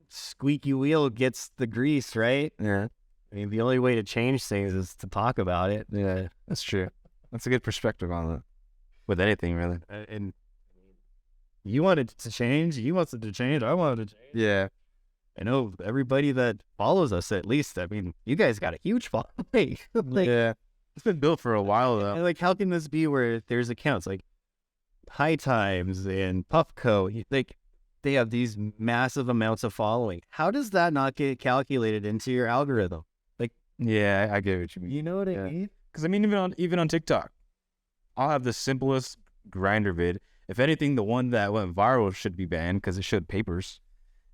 squeaky wheel gets the grease, right? Yeah. I mean, the only way to change things is to talk about it. Yeah, that's true. That's a good perspective on it. With anything, really. And you wanted to change. You wanted to change. I wanted to change. Yeah. I know everybody that follows us, at least. I mean, you guys got a huge following. Like, Yeah. It's been built for a while, though. and like, how can this be where there's accounts like High Times and Puffco? Like, they have these massive amounts of following. How does that not get calculated into your algorithm? Yeah, I get what you mean. You know what I Yeah. mean? Because, I mean, even on TikTok, I'll have the simplest grinder vid. If anything, the one that went viral should be banned because it showed papers.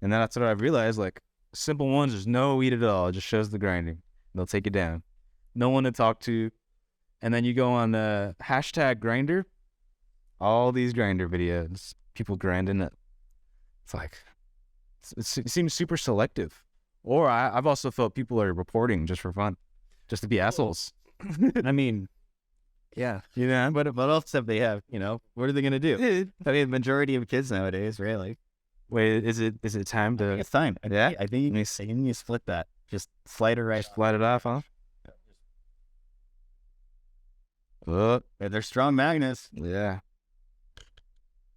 And then that's what I've realized. Like, simple ones, there's no weed at all. It just shows the grinding. They'll take it down. No one to talk to. And then you go on the hashtag grinder. All these grinder videos. People grinding it. It's like, it seems super selective. Or I've also felt people are reporting just for fun. Just to be assholes. I mean, yeah. You know? What else have they have? You know, what are they going to do? I mean, majority of kids nowadays, right? Like, Wait, is it time I think to it's time. Yeah? I think you need to split that. Just slide it right. slide it off, huh? They're strong magnets. Yeah.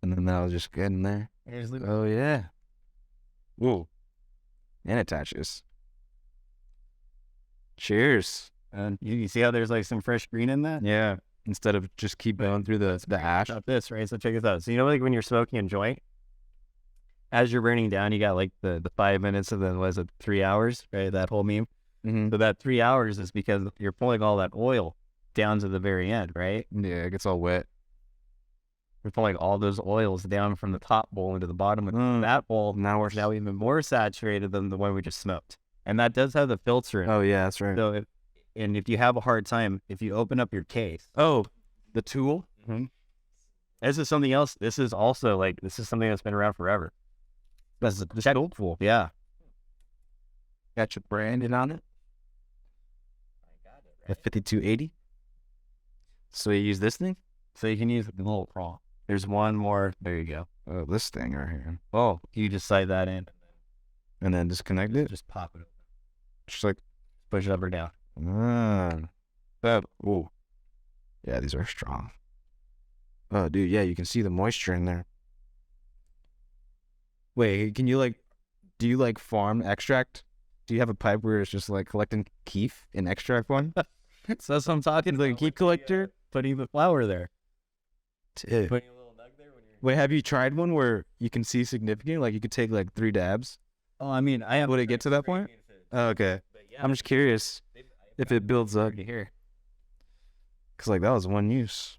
And then that'll just get in there. Oh, yeah. Ooh. And attaches. Cheers. And you see how there's like some fresh green in that? Yeah. Instead of just keep going through the ash. Stop this, right? So check this out. So you know, like when you're smoking a joint, as you're burning down, you got like the 5 minutes and then was it 3 hours, right? That whole meme. Mm-hmm. So that 3 hours is because you're pulling all that oil down to the very end, right? Yeah, it gets all wet. We're pulling all those oils down from the top bowl into the bottom of that bowl. Now even more saturated than the one we just smoked. And that does have the filter in it. Oh, yeah, that's right. So And if you have a hard time, if you open up your case, Oh, the tool. this is something else. This is also this is something that's been around forever. That's the tool. Yeah. Got your branding on it. A 5280. So you use this thing? So you can use the little prong. There's one more. There you go. Oh, this thing right here. Oh, you just slide that in. And then disconnect it? Just pop it. Just like, Push it up or down. Ooh. Yeah, these are strong. Oh, dude, yeah, you can see the moisture in there. Wait, can you do you farm extract? Do you have a pipe where it's just collecting keef in extract form? So that's what I'm talking about. Like a keef collector? Putting the flower there. Dude. Putting a little nug there when you're... Wait, have you tried one where you can see significant? Like you could take 3 dabs? Oh, I mean, I have... Would it get to that point? Oh, okay. Yeah, I'm just curious if it builds up. Here. Because that was one use.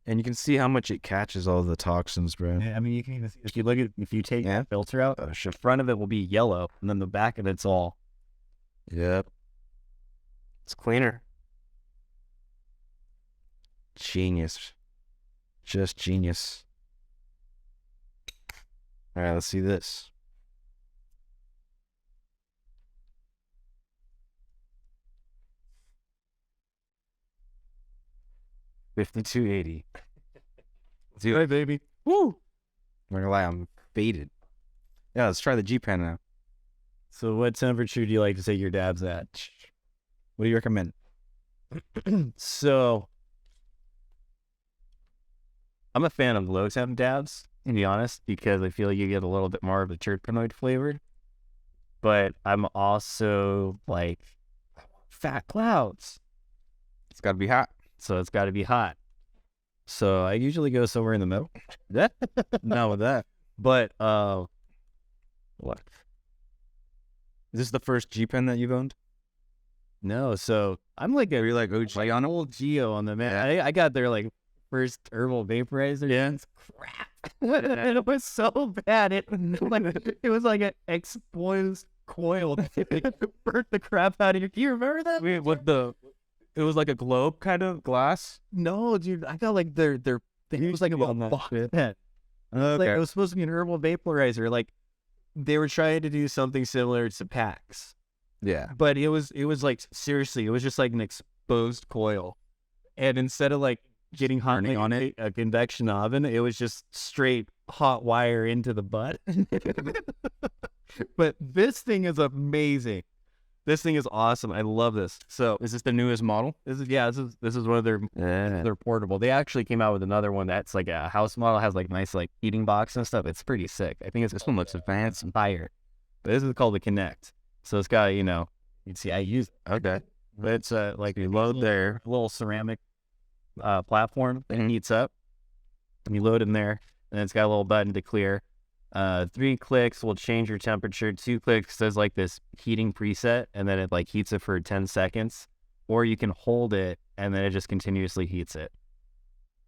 And you can see how much it catches all the toxins, bro. Yeah, I mean, you can even see, if you take that filter out, Oh, shit. the front of it will be yellow, and then the back of it's all... Yep. It's cleaner. Genius. Just genius. All right, let's see this. $52.80. Dude, hey, baby. Woo! I'm not gonna lie, I'm faded. Yeah, let's try the G-Pen now. So what temperature do you like to take your dabs at? What do you recommend? So, I'm a fan of low temp dabs, to be honest, because I feel you get a little bit more of the terpenoid flavor. But I'm also fat clouds. It's gotta be hot. So it's got to be hot. So I usually go somewhere in the middle. Not with that. But, what? Is this the first G-Pen that you've owned? No, so I'm like Are you OG on it? old Geo on the man. Yeah. I got their first herbal vaporizer. Yeah. It's crap. It was so bad. It was like an exposed coil. It burnt the crap out of you. Do you remember that? Wait, it was like a globe kind of glass? No, dude. I got their thing. It was like a box pen. Okay. It was supposed to be an herbal vaporizer. They were trying to do something similar to packs. Yeah. But it was seriously, it was just an exposed coil. And instead of getting hot on it, a convection oven, it was just straight hot wire into the butt. But this thing is amazing. This thing is awesome. I love this. So is this the newest model? this is one of their portable. They actually came out with another one that's a house model, has nice heating box and stuff. It's pretty sick. I think This one looks advanced. higher. But this is called the Connect. So it's got, you can see I use it. Okay. But it's You load there. little ceramic platform that heats up. And you load in there, and it's got a little button to clear. 3 clicks will change your temperature. 2 clicks does this heating preset, and then it heats it for 10 seconds. Or you can hold it, and then it just continuously heats it.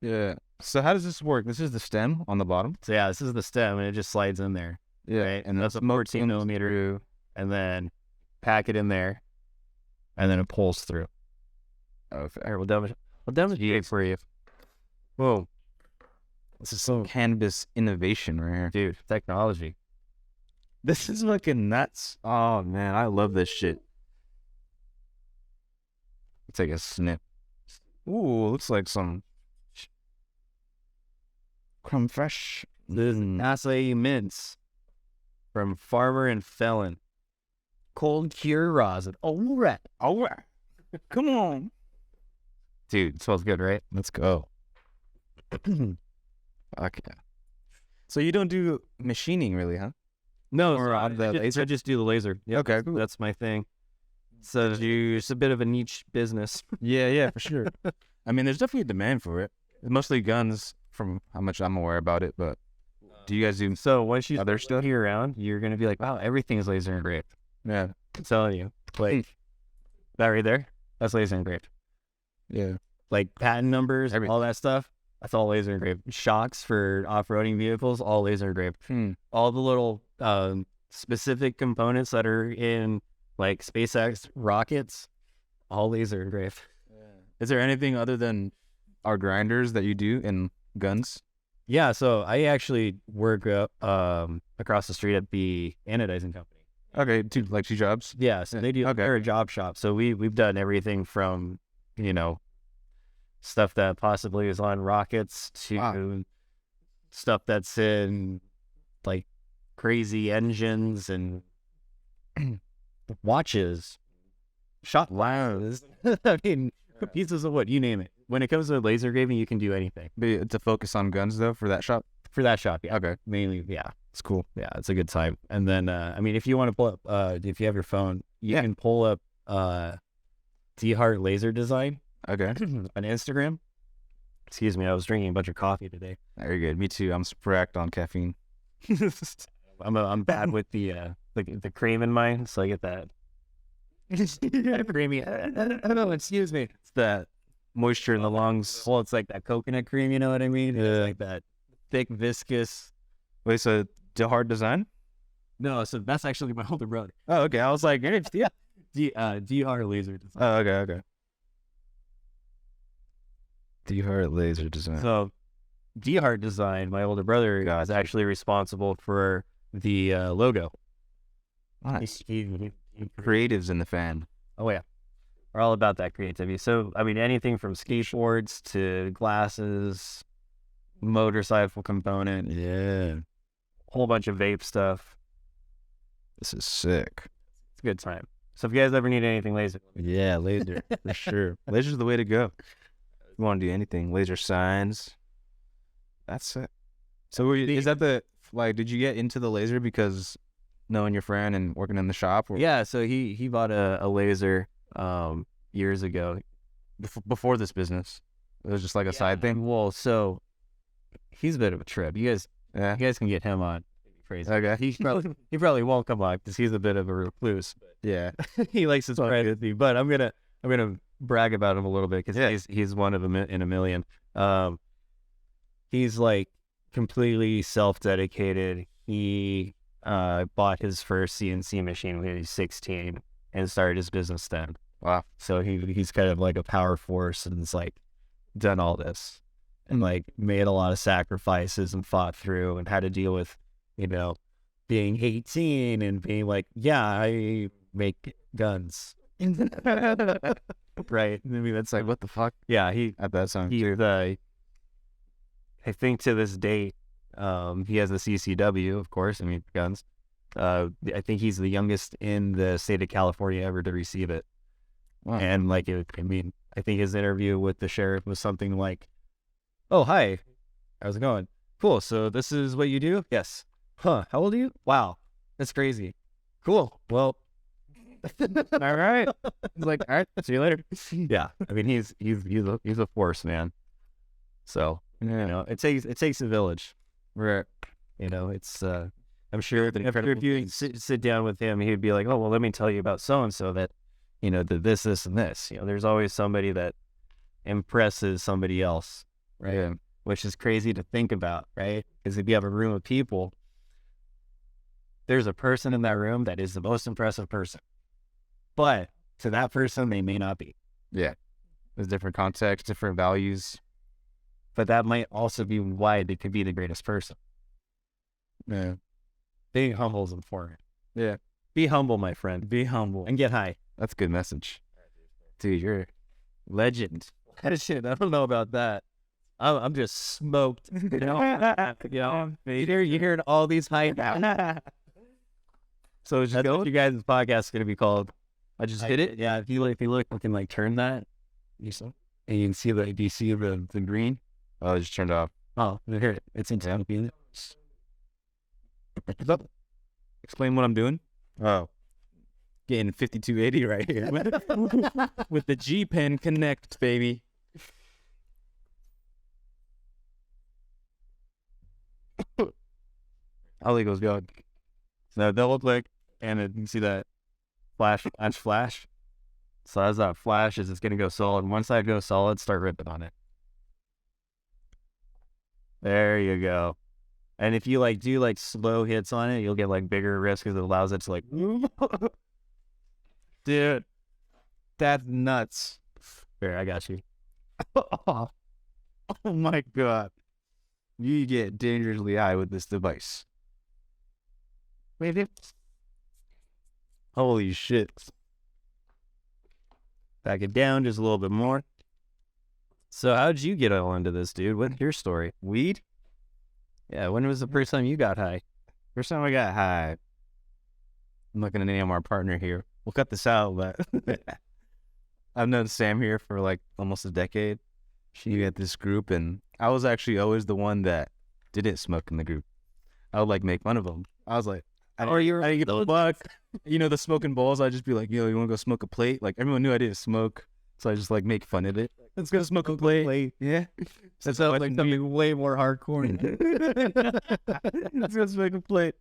Yeah. So how does this work? This is the stem on the bottom? So yeah, this is the stem, and it just slides in there. Yeah. Right? And that's a 14 millimeter, and then pack it in there, and then it pulls through. Okay. All right, we'll demonstrate for you. Whoa. This is some cannabis innovation right here. Dude, technology. This is fucking nuts. Oh, man. I love this shit. Let's take a snip. Ooh, looks like some crumb fresh. This is acai mints from Farmer and Felon. Cold cure rosin. All right. Come on. Dude, it smells good, right? Let's go. Okay. So you don't do machining really, huh? No, Or on the laser? I just do the laser. Yep, Okay, cool. That's my thing. So it's a bit of a niche business. Yeah, for sure. I mean, there's definitely a demand for it. Mostly guns, from how much I'm aware about it. But do you guys do? So once you other stuff here around, you're gonna be like, wow, everything is laser engraved. Yeah, I'm telling you, that right there, that's laser engraved. yeah. Patent numbers, Everything. all that stuff, that's all laser engraved. Shocks for off-roading vehicles, all laser engraved. All the little specific components that are in SpaceX rockets, all laser engraved. Is there anything other than our grinders that you do in guns? Yeah, so I actually work across the street at the anodizing company. Okay, two jobs. Yeah, so they do. Okay. They're a job shop. So we've done everything from stuff that possibly is on rockets to stuff that's in like crazy engines and watches, shot glasses. I mean, pieces of wood, you name it. When it comes to laser engraving, you can do anything. To focus on guns though for that shop. For that shop, yeah. Okay, Mainly, yeah. it's cool. Yeah, it's a good time. And then, I mean, if you want to pull up, if you have your phone, you can pull up DeHart laser design. Okay. On Instagram. Excuse me, I was drinking a bunch of coffee today. Very good. Me too. I'm spracked on caffeine. I'm bad with the cream in mine, so I get that. Creamy. No, excuse me. It's that moisture in the lungs. Well, it's like that coconut cream, you know what I mean? Yeah. It's like that thick, viscous. Wait, so DeHart design? No, so that's actually my older brother. Oh, okay. I was like, yeah. DeHart laser design. Oh, okay. DeHart laser design. So, DeHart design, my older brother is actually responsible for the logo. Nice. He Creatives in the fan. Oh yeah, we're all about that creativity. So I mean, anything from skateboards to glasses, motorcycle component, Yeah. whole bunch of vape stuff. This is sick. It's a good time. So if you guys ever need anything laser, Yeah, laser for sure. Laser's the way to go. If you want to do anything, laser signs. That's it. So is that did you get into the laser because knowing your friend and working in the shop? Or? yeah. So he bought a laser years ago. Before this business, it was just like a side thing. Well, so he's a bit of a trip. You guys can get him on. Crazy. Okay. He probably won't come on because he's a bit of a recluse. But Yeah. he likes his privacy. But I'm gonna brag about him a little bit because he's one of in a million. He's like completely self-dedicated. He bought his first CNC machine when he was 16 and started his business then. Wow. So he's kind of like a power force and it's like done all this and like made a lot of sacrifices and fought through and had to deal with, being 18 and being like, yeah, I make guns. Right. I mean, that's like, What the fuck? yeah, he At that time. I think to this date, he has the CCW, of course. I mean, guns. I think he's the youngest in the state of California ever to receive it. Wow. And I think his interview with the sheriff was something like, "Oh, hi, how's it going? Cool. So this is what you do? Yes. Huh? How old are you? Wow, that's crazy. Cool. Well, All right. He's like, all right, see you later. yeah. I mean, he's a force, man. So it takes a village. Right. It's I'm sure that if you sit down with him, he'd be like, "Oh, well, let me tell you about so and so that, this, and this." There's always somebody that impresses somebody else, right? Yeah. Which is crazy to think about, right? Because if you have a room of people, there's a person in that room that is the most impressive person, but to that person, they may not be. Yeah. There's different contexts, different values. But that might also be why they could be the greatest person. Yeah. Being humble is important. Yeah. Be humble, my friend. Be humble. And get high. That's a good message. Dude, you're a legend. Shit, I don't know about that. I'm just smoked. You're hearing all these high now. So that's what you guys' podcast is going to be called. I just hit it. Yeah, if you look, we can turn that. You see, and you can see do you see the green? Oh, I just turned off. Oh, here it's in town. Explain what I'm doing. Oh. Getting 5280 right here. With the G Pen Connect, baby. How it goes, go. So double click, and you can see that flash. So as that flashes, it's going to go solid. Once that goes solid, start ripping on it. There you go. And if you do slow hits on it, you'll get bigger rips because it allows it to move. Dude, That's nuts. Here, I got you. Oh my God. You get dangerously high with this device. Wait. Holy shit. Back it down just a little bit more. So how'd you get all into this, dude? What's your story? Weed? Yeah, when was the first time you got high? First time I got high. I'm not going to name our partner here. We'll cut this out, but I've known Sam here for like almost a decade. She had this group, and I was actually always the one that didn't smoke in the group. I would like make fun of them. I was like, I didn't give a fuck. You know, the smoking balls, I'd just be like, yo, you want to go smoke a plate? Like, everyone knew I didn't smoke, so I just like make fun of it. Let's go smoke a plate. Yeah. That sounds like something way more hardcore. Let's go smoke a plate.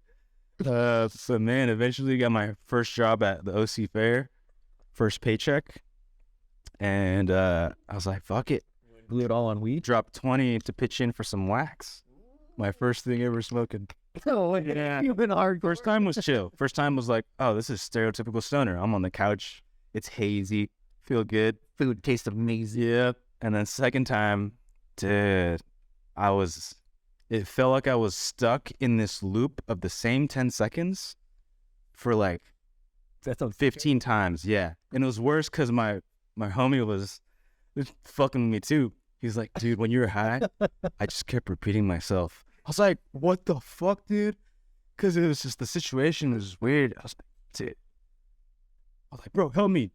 So man, eventually got my first job at the OC Fair, first paycheck, and I was like, fuck it. Blew it all on weed. Dropped 20 to pitch in for some wax. My first thing ever smoking. Oh, yeah. You've been hardcore. First time was chill. First time was like, oh, this is stereotypical stoner. I'm on the couch. It's hazy. Feel good. Food tastes amazing. Yeah. And then second time, dude, it felt like I was stuck in this loop of the same 10 seconds for like That's 15 times. Yeah. And it was worse because my homie was fucking with me too. He's like, dude, when you were high, I just kept repeating myself. I was like, what the fuck, dude? Because it was just, the situation was weird. I was like, dude. I was like, bro, help me.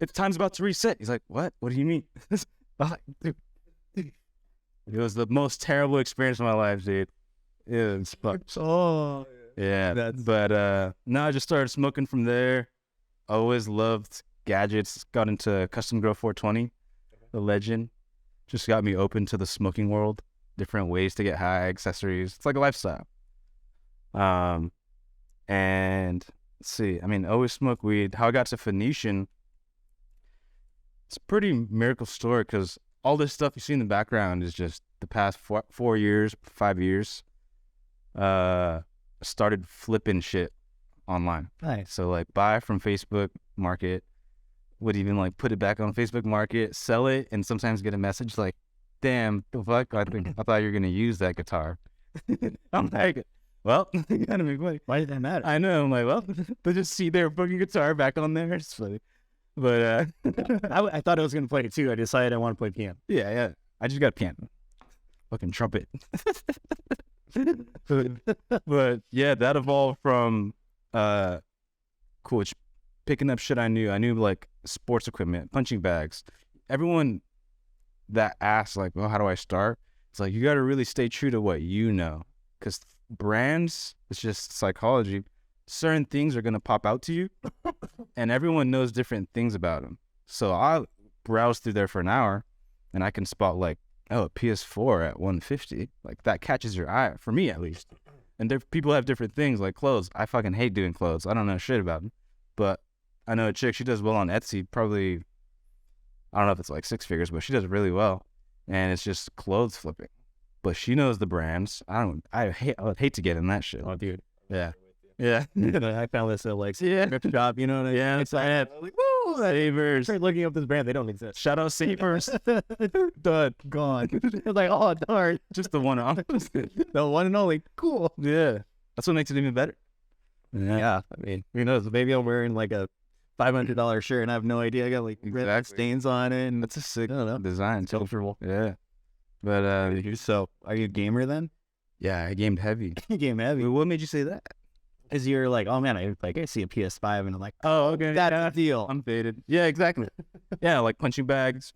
It's time's about to reset. He's like, what? What do you mean? I was like, dude. It was the most terrible experience of my life, dude. It was fucked. Oh, yeah. But no, I just started smoking from there. Always loved gadgets. Got into Custom Grow 420, the legend. Just got me open to the smoking world. Different ways to get high, accessories. It's like a lifestyle. And let's see. I mean, always smoke weed. How I got to Phoenician, it's a pretty miracle story because all this stuff you see in the background is just the past 4 years, 5 years. Started flipping shit online. nice. So like buy from Facebook Market, would even like put it back on Facebook Market, sell it, and sometimes get a message like, damn, the fuck, I thought you were gonna use that guitar. I'm like, well, you gotta make money. Why did that matter? I know. I'm like, well, they just see their fucking guitar back on there. It's funny. But I thought I was going to play it too. I decided I want to play piano. yeah. I just got a piano. Fucking trumpet. But yeah, that evolved from picking up shit I knew. I knew like sports equipment, punching bags. Everyone that asks like, well, how do I start? It's like, you got to really stay true to what you know. Because brands, it's just psychology. Certain things are going to pop out to you, and everyone knows different things about them. So I'll browse through there for an hour, and I can spot like, oh, a PS4 at 150. Like, that catches your eye, for me at least. And people have different things, like clothes. I fucking hate doing clothes. I don't know shit about them. But I know a chick, she does well on Etsy, probably, I don't know if it's like 6 figures, but she does really well. And it's just clothes flipping. But she knows the brands. I would hate to get in that shit. Oh, dude. Yeah. I found this at like thrift shop, you know what I mean? Yeah, It's like, like, woo, Savers. Start looking up this brand. They don't exist. Shout out Savers. Done. Gone. It's like, oh, darn. Just the one off. The one and only. Cool. Yeah. That's what makes it even better. Yeah. I mean, who knows? Maybe I'm wearing like a $500 shirt and I have no idea. I got like red stains on it. And That's a sick I don't know. design. Too. Comfortable. Yeah. But So, are you a gamer then? yeah, I gamed heavy. You game heavy. What made you say that? Because you're like, oh man, I see a PS5 and I'm like, Oh, okay. that's the deal. I'm faded. Yeah, exactly. Yeah, like punching bags,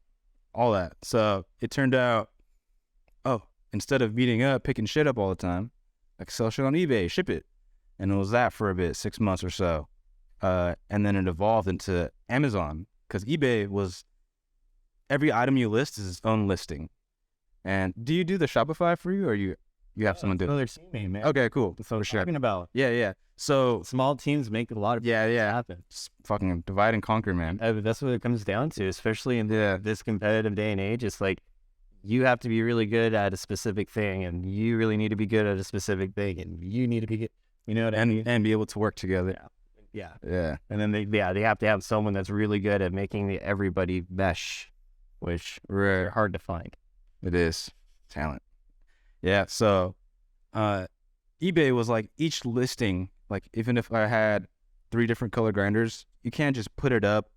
all that. So it turned out, instead of beating up, picking shit up all the time, I could sell shit on eBay, ship it. And it was that for a bit, 6 months or so. And then it evolved into Amazon, because eBay was, every item you list is its own listing. And do you do the Shopify for you, or you have someone do it? Another teammate, man. Okay, cool. That's what I'm Sure. talking about. Yeah. So Small teams make a lot of yeah. happen. Just fucking divide and conquer, man. That's what it comes down to, especially in this competitive day and age. It's like you have to be really good at a specific thing, and you really need to be good at a specific thing, and you need to be good. You know what I mean? And be able to work together. Yeah. Yeah. And then they have to have someone that's really good at making everybody mesh, which are hard to find. It is talent. Yeah. So, eBay was like each listing, like even if I had 3 different color grinders, you can't just put it up,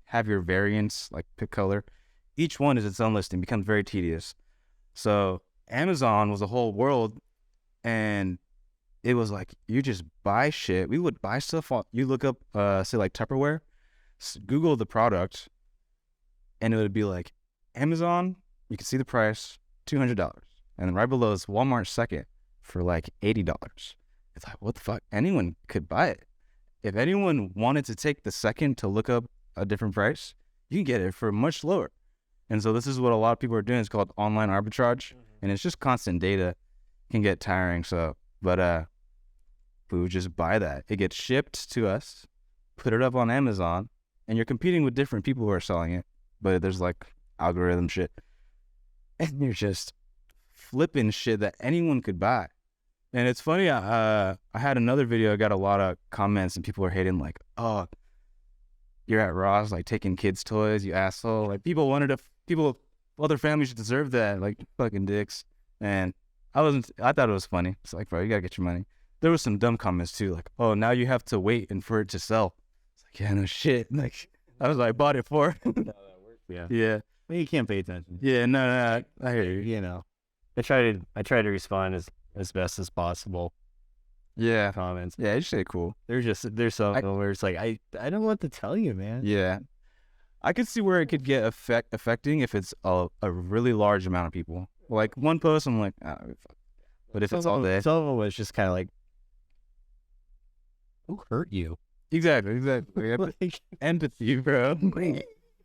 have your variants, like pick color. Each one is its own listing, becomes very tedious. So Amazon was a whole world, and it was like, you just buy shit. We would buy stuff on, you look up, say like Tupperware, Google the product, and it would be like, Amazon, you can see the price, $200. And then right below is Walmart second for like $80. It's like, what the fuck? Anyone could buy it. If anyone wanted to take the second to look up a different price, you can get it for much lower. And so this is what a lot of people are doing. It's called online arbitrage, and it's just constant data. It can get tiring. So, but we would just buy that. It gets shipped to us, put it up on Amazon, and you're competing with different people who are selling it. But there's like algorithm shit, and you're just flipping shit that anyone could buy. And it's funny, I had another video, I got a lot of comments, and people were hating like, oh, you're at Ross, like taking kids' toys, you asshole. Like other families should deserve that, like fucking dicks. And I thought it was funny. It's like, bro, you gotta get your money. There was some dumb comments too, like, oh, now you have to wait and for it to sell. It's like, yeah, no shit. Like, I was like, bought it for. Yeah. Yeah. Well, you can't pay attention. Yeah, no, I hear you. You know, I try to respond as best as possible. Yeah. Comments. Yeah, you say cool. There's something where it's like, I don't know what to tell you, man. Yeah. I could see where it could get affecting if it's a really large amount of people. Like one post, I'm like, ah, fuck. But if it's all day. Some of them was just kind of like, who hurt you? Exactly. Like, Empathy, bro.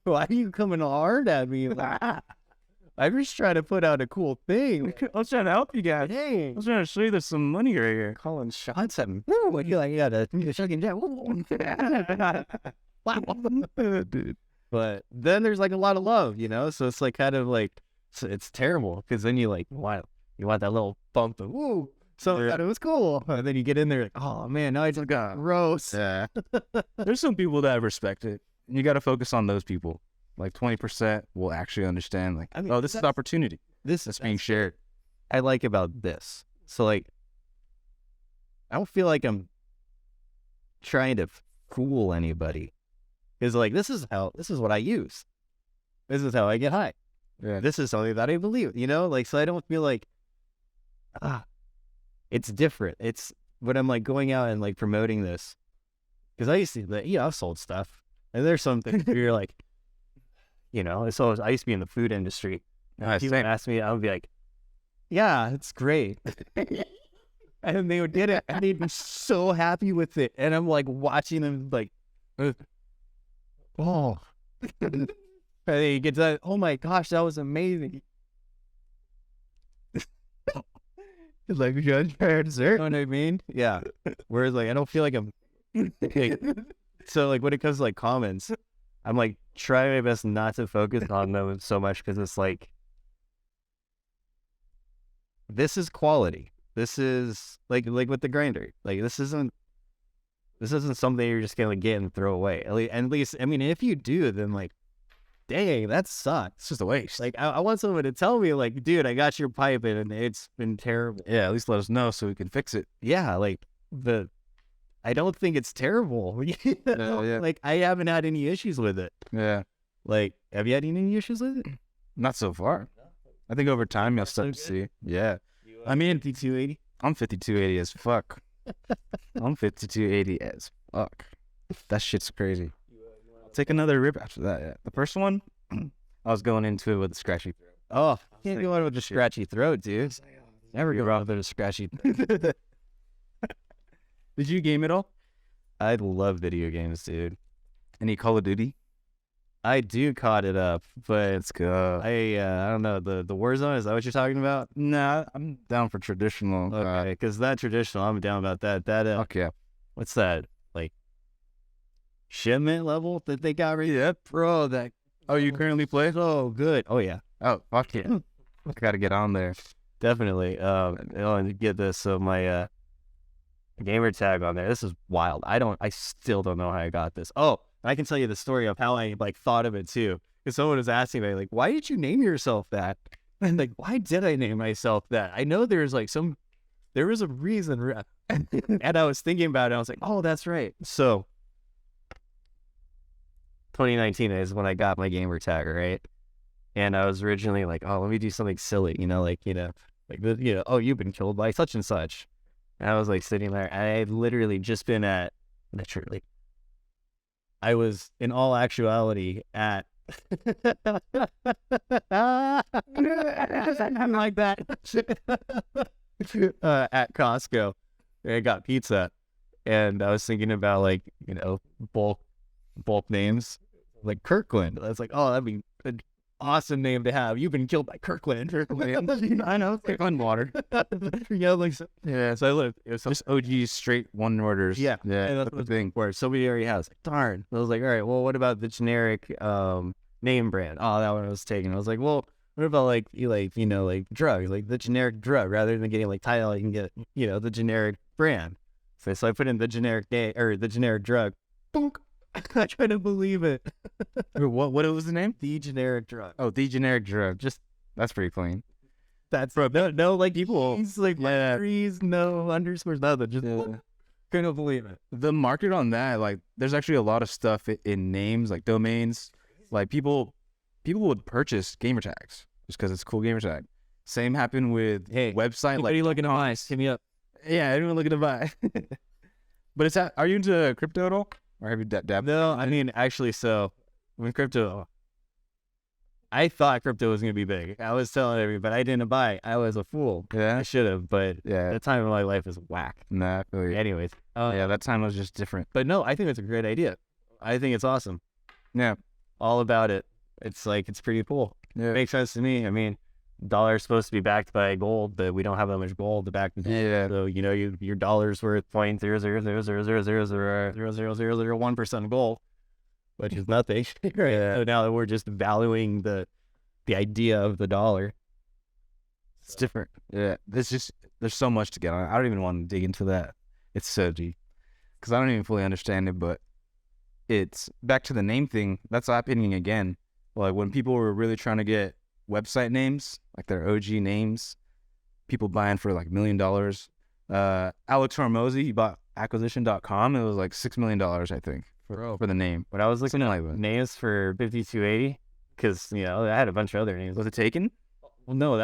why are you coming hard at me? Like, I'm just trying to put out a cool thing. I was trying to help you guys. Dang. I was trying to show you there's some money right here. Calling shots at me. What you like? You got a fucking jet. Dude. But then there's like a lot of love, you know? So it's like kind of like, it's terrible because then you want that little bump of, woo. So I thought it was cool. And then you get in there like, oh man, now it's like gross. Yeah. There's some people that respect it. You got to focus on those people. Like 20% will actually understand, like, I mean, oh, this is opportunity. That's being shared. I like about this. So like, I don't feel like I'm trying to fool anybody. Because like, this is what I use. This is how I get high. Yeah. This is something that I believe, you know? Like, so I don't feel like, it's different. It's when I'm like going out and like promoting this. Because I used to, I've sold stuff. And there's something where you're like, you know, so I used to be in the food industry. Nice. People ask me, I would be like, yeah, it's great. And they would get it, and they'd be so happy with it. And I'm like watching them like, oh. And they get to, oh my gosh, that was amazing. Like, you're trying dessert. You know what I mean? Yeah. Whereas like, I don't feel like I'm, so like when it comes to like comments, I'm like trying my best not to focus on them so much because it's like, this is quality. This is like with the grinder. Like this isn't something you're just gonna get and throw away. At least, I mean, if you do, then like, dang, that sucks. It's just a waste. Like I want someone to tell me like, dude, I got your pipe and it's been terrible. Yeah, at least let us know so we can fix it. Yeah, like I don't think it's terrible. You know? Yeah. Like I haven't had any issues with it. Yeah. Like, have you had any issues with it? Not so far. I think over time you'll start to see. Yeah. I mean, 5280. I'm 5280 as fuck. I'm 5280 as fuck. That shit's crazy. I'll take another rip after that. Yeah. The first one, I was going into it with a scratchy throat. Oh, can't go on with a scratchy throat, dude. Never go wrong with a scratchy throat. Did you game at all? I love video games, dude. Any Call of Duty? I do caught it up, but Let's go. I don't know, the Warzone, is that what you're talking about? Nah, I'm down for traditional. Okay, because that traditional, I'm down about that. Okay. What's that? Like, shipment level that they got right? Yeah, bro. That. Oh, you currently play? So good. Oh, yeah. Oh, fuck yeah. I gotta get on there. Definitely. And get this. So my gamer tag on there. This is wild. I still don't know how I got this. Oh, I can tell you the story of how I like thought of it too. Because someone was asking me like, why did you name yourself that? And like, why did I name myself that? I know there was a reason. And I was thinking about it. I was like, oh, that's right. So 2019 is when I got my gamer tag, right? And I was originally like, oh, let me do something silly, oh, you've been killed by such and such. And I was like sitting there. I had literally just been I was in all actuality at I'm like that at Costco. And I got pizza, and I was thinking about bulk names like Kirkland. I was like, oh, that'd be an awesome name to have. You've been killed by Kirkland. I know, Kirkland water. So I lived. It was Just OG straight one orders. Yeah, that's the thing. where somebody already has. Like, darn. I was like, all right, well, what about the generic name brand? Oh, that one I was taking. I was like, well, what about like drugs, like the generic drug, rather than getting like Tylenol, you can get the generic brand. So I put in the generic name or the generic drug. Boom. I try to believe it. What was the name? The generic drug. Oh, the generic drug. That's pretty clean. That's no like people like trees, no underscores, nothing. Just couldn't believe it. The market on that, like, there's actually a lot of stuff in names, like domains. Like people would purchase gamer tags just because it's a cool gamer tag. Same happened with website. What are you looking to buy? Hit me up. Yeah, anyone looking to buy. But are you into crypto at all? Or have you dabbed? No, I mean, actually, so when I thought crypto was going to be big. I was telling everybody, but I didn't buy. I was a fool. Yeah. I should have, but that time in my life is whack. Nah, I feel you. Anyways. Yeah, that time was just different. But no, I think it's a great idea. I think it's awesome. Yeah. All about it. It's pretty cool. Yeah. It makes sense to me. I mean, dollar is supposed to be backed by gold, but we don't have that much gold to back the gold. Yeah. So your dollar's worth 0.00000000001% gold, which is nothing. Yeah. So now that we're just valuing the idea of the dollar, It's different. Yeah. There's so much to get on. I don't even want to dig into that. It's so deep because I don't even fully understand it. But it's back to the name thing. That's happening again. Like when people were really trying to get website names, like their OG names, people buying for like $1 million. Alex Hormozy, he bought acquisition.com. It was like $6 million, I think, for the name. But I was looking Something at like that. names for 5280 because I had a bunch of other names. Was it taken? Well, no,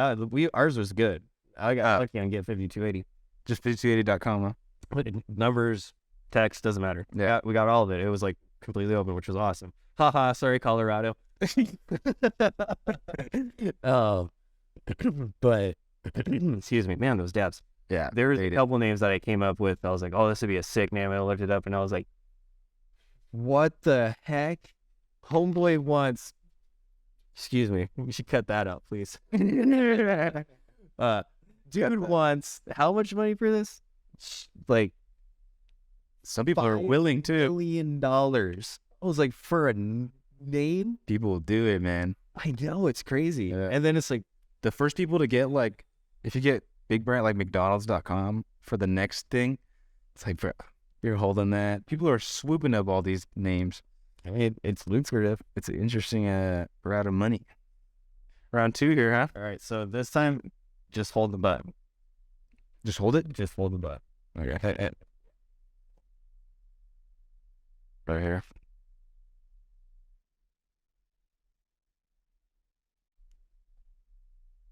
ours was good. I got lucky on get 5280. Just 5280.com, huh? But numbers, text, doesn't matter. Yeah. We got all of it. It was like completely open, which was awesome. Haha, sorry, Colorado. But excuse me, man, those dabs. Yeah. There was a couple names that I came up with. I was like, oh, this would be a sick name. I looked it up and I was like, what the heck? Homeboy wants, excuse me, we should cut that out, please. Dude wants how much money for this? Like, some people are willing to. $1 million. I was like, for a name? People will do it, man. I know, it's crazy. Yeah. And then it's like, The first people to get, like, if you get big brand like McDonald's.com for the next thing, it's like, bro, you're holding that. People are swooping up all these names. I mean, it's lucrative. It's an interesting route of money. Round 2 here, huh? All right, so this time, just hold the button. Just hold it? Just hold the button. Okay. Right here.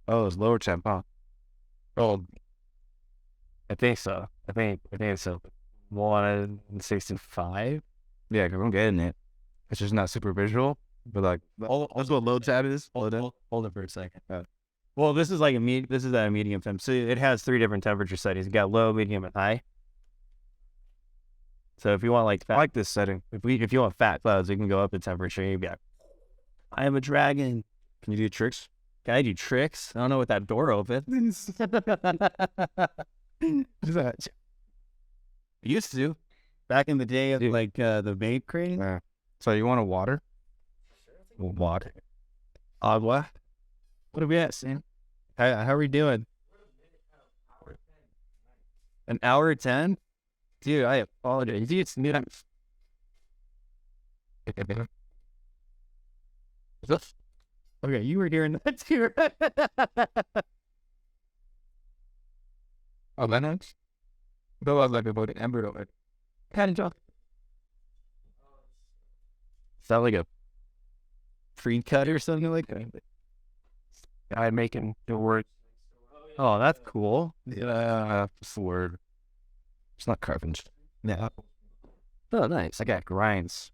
Oh, it's lower temp, huh? Oh, I think so. I think so. 165. Yeah, because I'm getting it. It's just not super visual, but like that's what low tab is. Hold it for a second. Well, this is like this is at a medium temp. So it has 3 different temperature settings. You got low, medium, and high. So if you want like fat, I like this setting. if you want fat clouds, you can go up in temperature. You got, I am a dragon. Can you do tricks? Can I do tricks? I don't know what that door opens. Used to, back in the day of like the vape crane. Yeah. So you want a water? Water. Agua. What are we at, Sam? How are we doing? An hour 10? Dude, I apologize. It's new. Okay, you were hearing that too. Oh, Lennox? Go out like about an embryo. Kind of job. Is that like a free cut or something like that? Guy making the word. Oh, that's cool. Yeah, what's the word? It's not carpentry. Yeah. Oh, nice. I got grinds.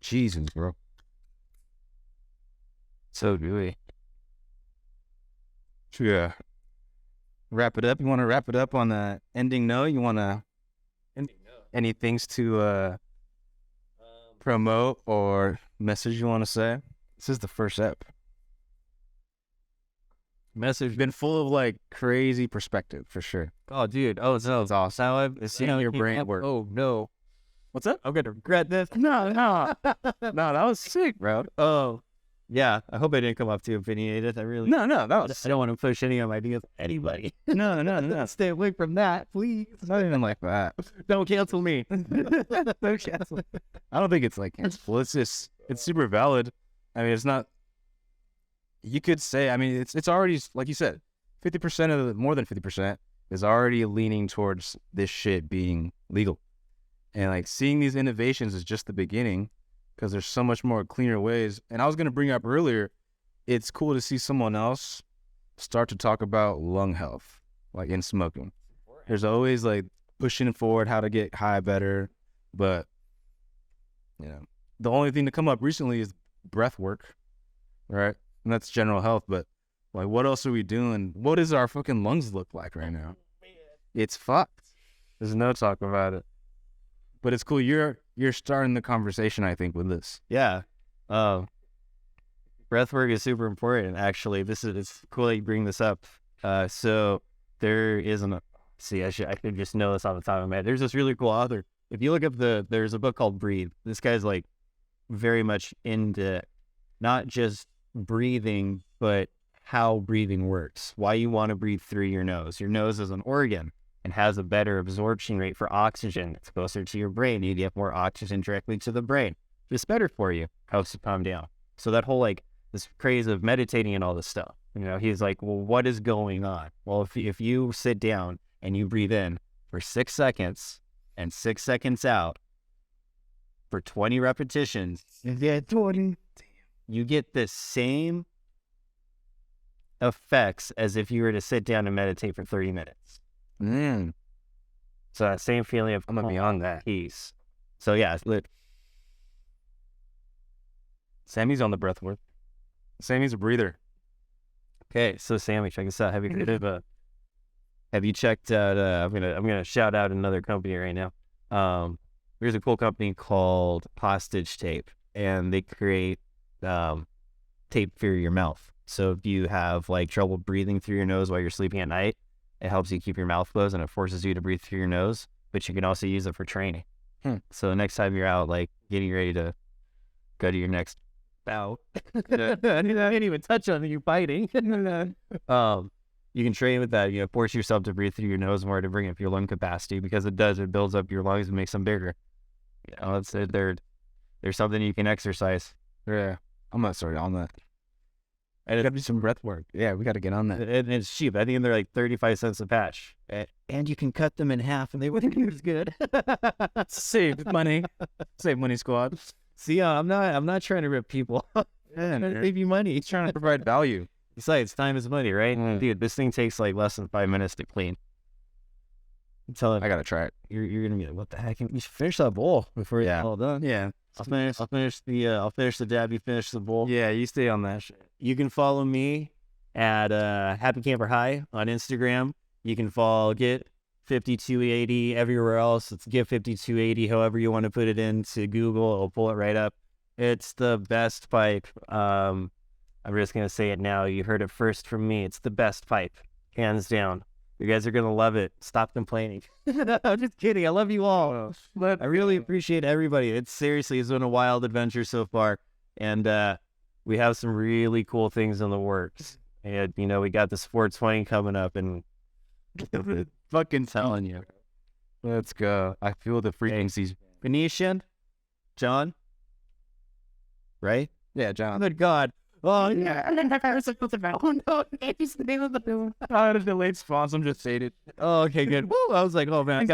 Jesus, bro. So gooey. Yeah. Wrap it up. You want to wrap it up on the ending note? You want to any things to promote or message you want to say? This is the first ep. Message. Been full of like crazy perspective for sure. Oh, dude. Oh, no. It's awesome. Now I've Seeing how your brain works. Oh, no. What's up? I'm going to regret this. No, that was sick, bro. Oh, yeah. I hope I didn't come off too opinionated. I really. No, that was. I don't want to push any of my ideas on anybody. No. Stay away from that, please. It's not even like that. Don't cancel me. Don't cancel. I don't think it's like cancel. It's just it's super valid. I mean, it's not. You could say. I mean, it's already like you said, 50% of more than 50% is already leaning towards this shit being legal, and like seeing these innovations is just the beginning, because there's so much more cleaner ways. And I was gonna bring up earlier, it's cool to see someone else start to talk about lung health, like in smoking. There's always like pushing forward how to get high better, but you know, the only thing to come up recently is breath work, right? And that's general health, but like, what else are we doing? What does our fucking lungs look like right now? It's fucked. There's no talk about it. But it's cool. You're starting the conversation, I think, with this. Yeah. Breath work is super important, actually. It's cool that you bring this up. So there is I could just know this off the top of my head. There's this really cool author. If you look up there's a book called Breathe. This guy's like very much into not just breathing, but how breathing works. Why you want to breathe through your nose. Your nose is an organ and has a better absorption rate for oxygen. It's closer to your brain. You get more oxygen directly to the brain. It's better for you. Helps you calm down. So that whole like this craze of meditating and all this stuff. You know, he's like, well, what is going on? Well, if you sit down and you breathe in for 6 seconds and 6 seconds out for 20 repetitions, you get the same effects as if you were to sit down and meditate for 30 minutes. So that same feeling of I'm beyond that. Peace. So yeah, Sammy's on the breath work. Sammy's a breather. okay. So Sammy, check this out. Have you checked out? I'm gonna shout out another company right now. There's a cool company called Hostage Tape, and they create tape for your mouth. So if you have like trouble breathing through your nose while you're sleeping at night, it helps you keep your mouth closed and it forces you to breathe through your nose. But you can also use it for training. So the next time you're out, like getting ready to go to your next bout, I didn't even touch on you biting. You can train with that. You know, force yourself to breathe through your nose more to bring up your lung capacity, because it builds up your lungs and makes them bigger. You know, there's something you can exercise. Yeah, I'm not started on that. And gotta do some breath work. Yeah, we gotta get on that. And it's cheap. I think they're like 35 cents a patch. And you can cut them in half and they wouldn't be as good. Save money, squad. See, I'm not trying to rip people off. I'm trying to save you money. He's trying to provide value. Besides, time is money, right? Dude, this thing takes like less than 5 minutes to clean. I'm telling you, I gotta try it. you're gonna be like, what the heck? You should finish that bowl before you're all done. Yeah, I'll finish the dab. You finish the bowl. yeah. You stay on that shit. You can follow me at Happy Camper High on Instagram. You can follow Get 5280 everywhere else. It's Get 5280. However you want to put it into Google, it'll pull it right up. It's the best pipe. I'm just gonna say it now. You heard it first from me. It's the best pipe, hands down. You guys are gonna love it. Stop complaining. I'm just kidding. I love you all. I really appreciate everybody. It's been a wild adventure so far, and we have some really cool things in the works. And we got the sports 20 coming up, and Fucking telling you. Let's go. I feel the frequencies. Venetian, John, right? Yeah, John. Good God. Oh, yeah. Oh, no. It's the name of the film. I had a delayed response. I'm just faded. Oh, okay, good. Woo, I was like, oh, man,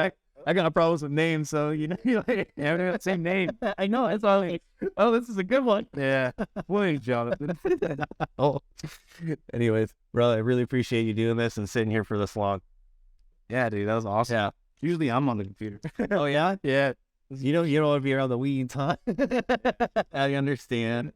I got problems with names, so, you know. Yeah, we got the same name. I know. That's why I'm like, oh, this is a good one. Yeah. William Jonathan. Oh. Anyways, bro, I really appreciate you doing this and sitting here for this long. Yeah, dude, that was awesome. Yeah. Usually I'm on the computer. Oh, yeah? Yeah. You don't want to be around the weeds, huh? I understand.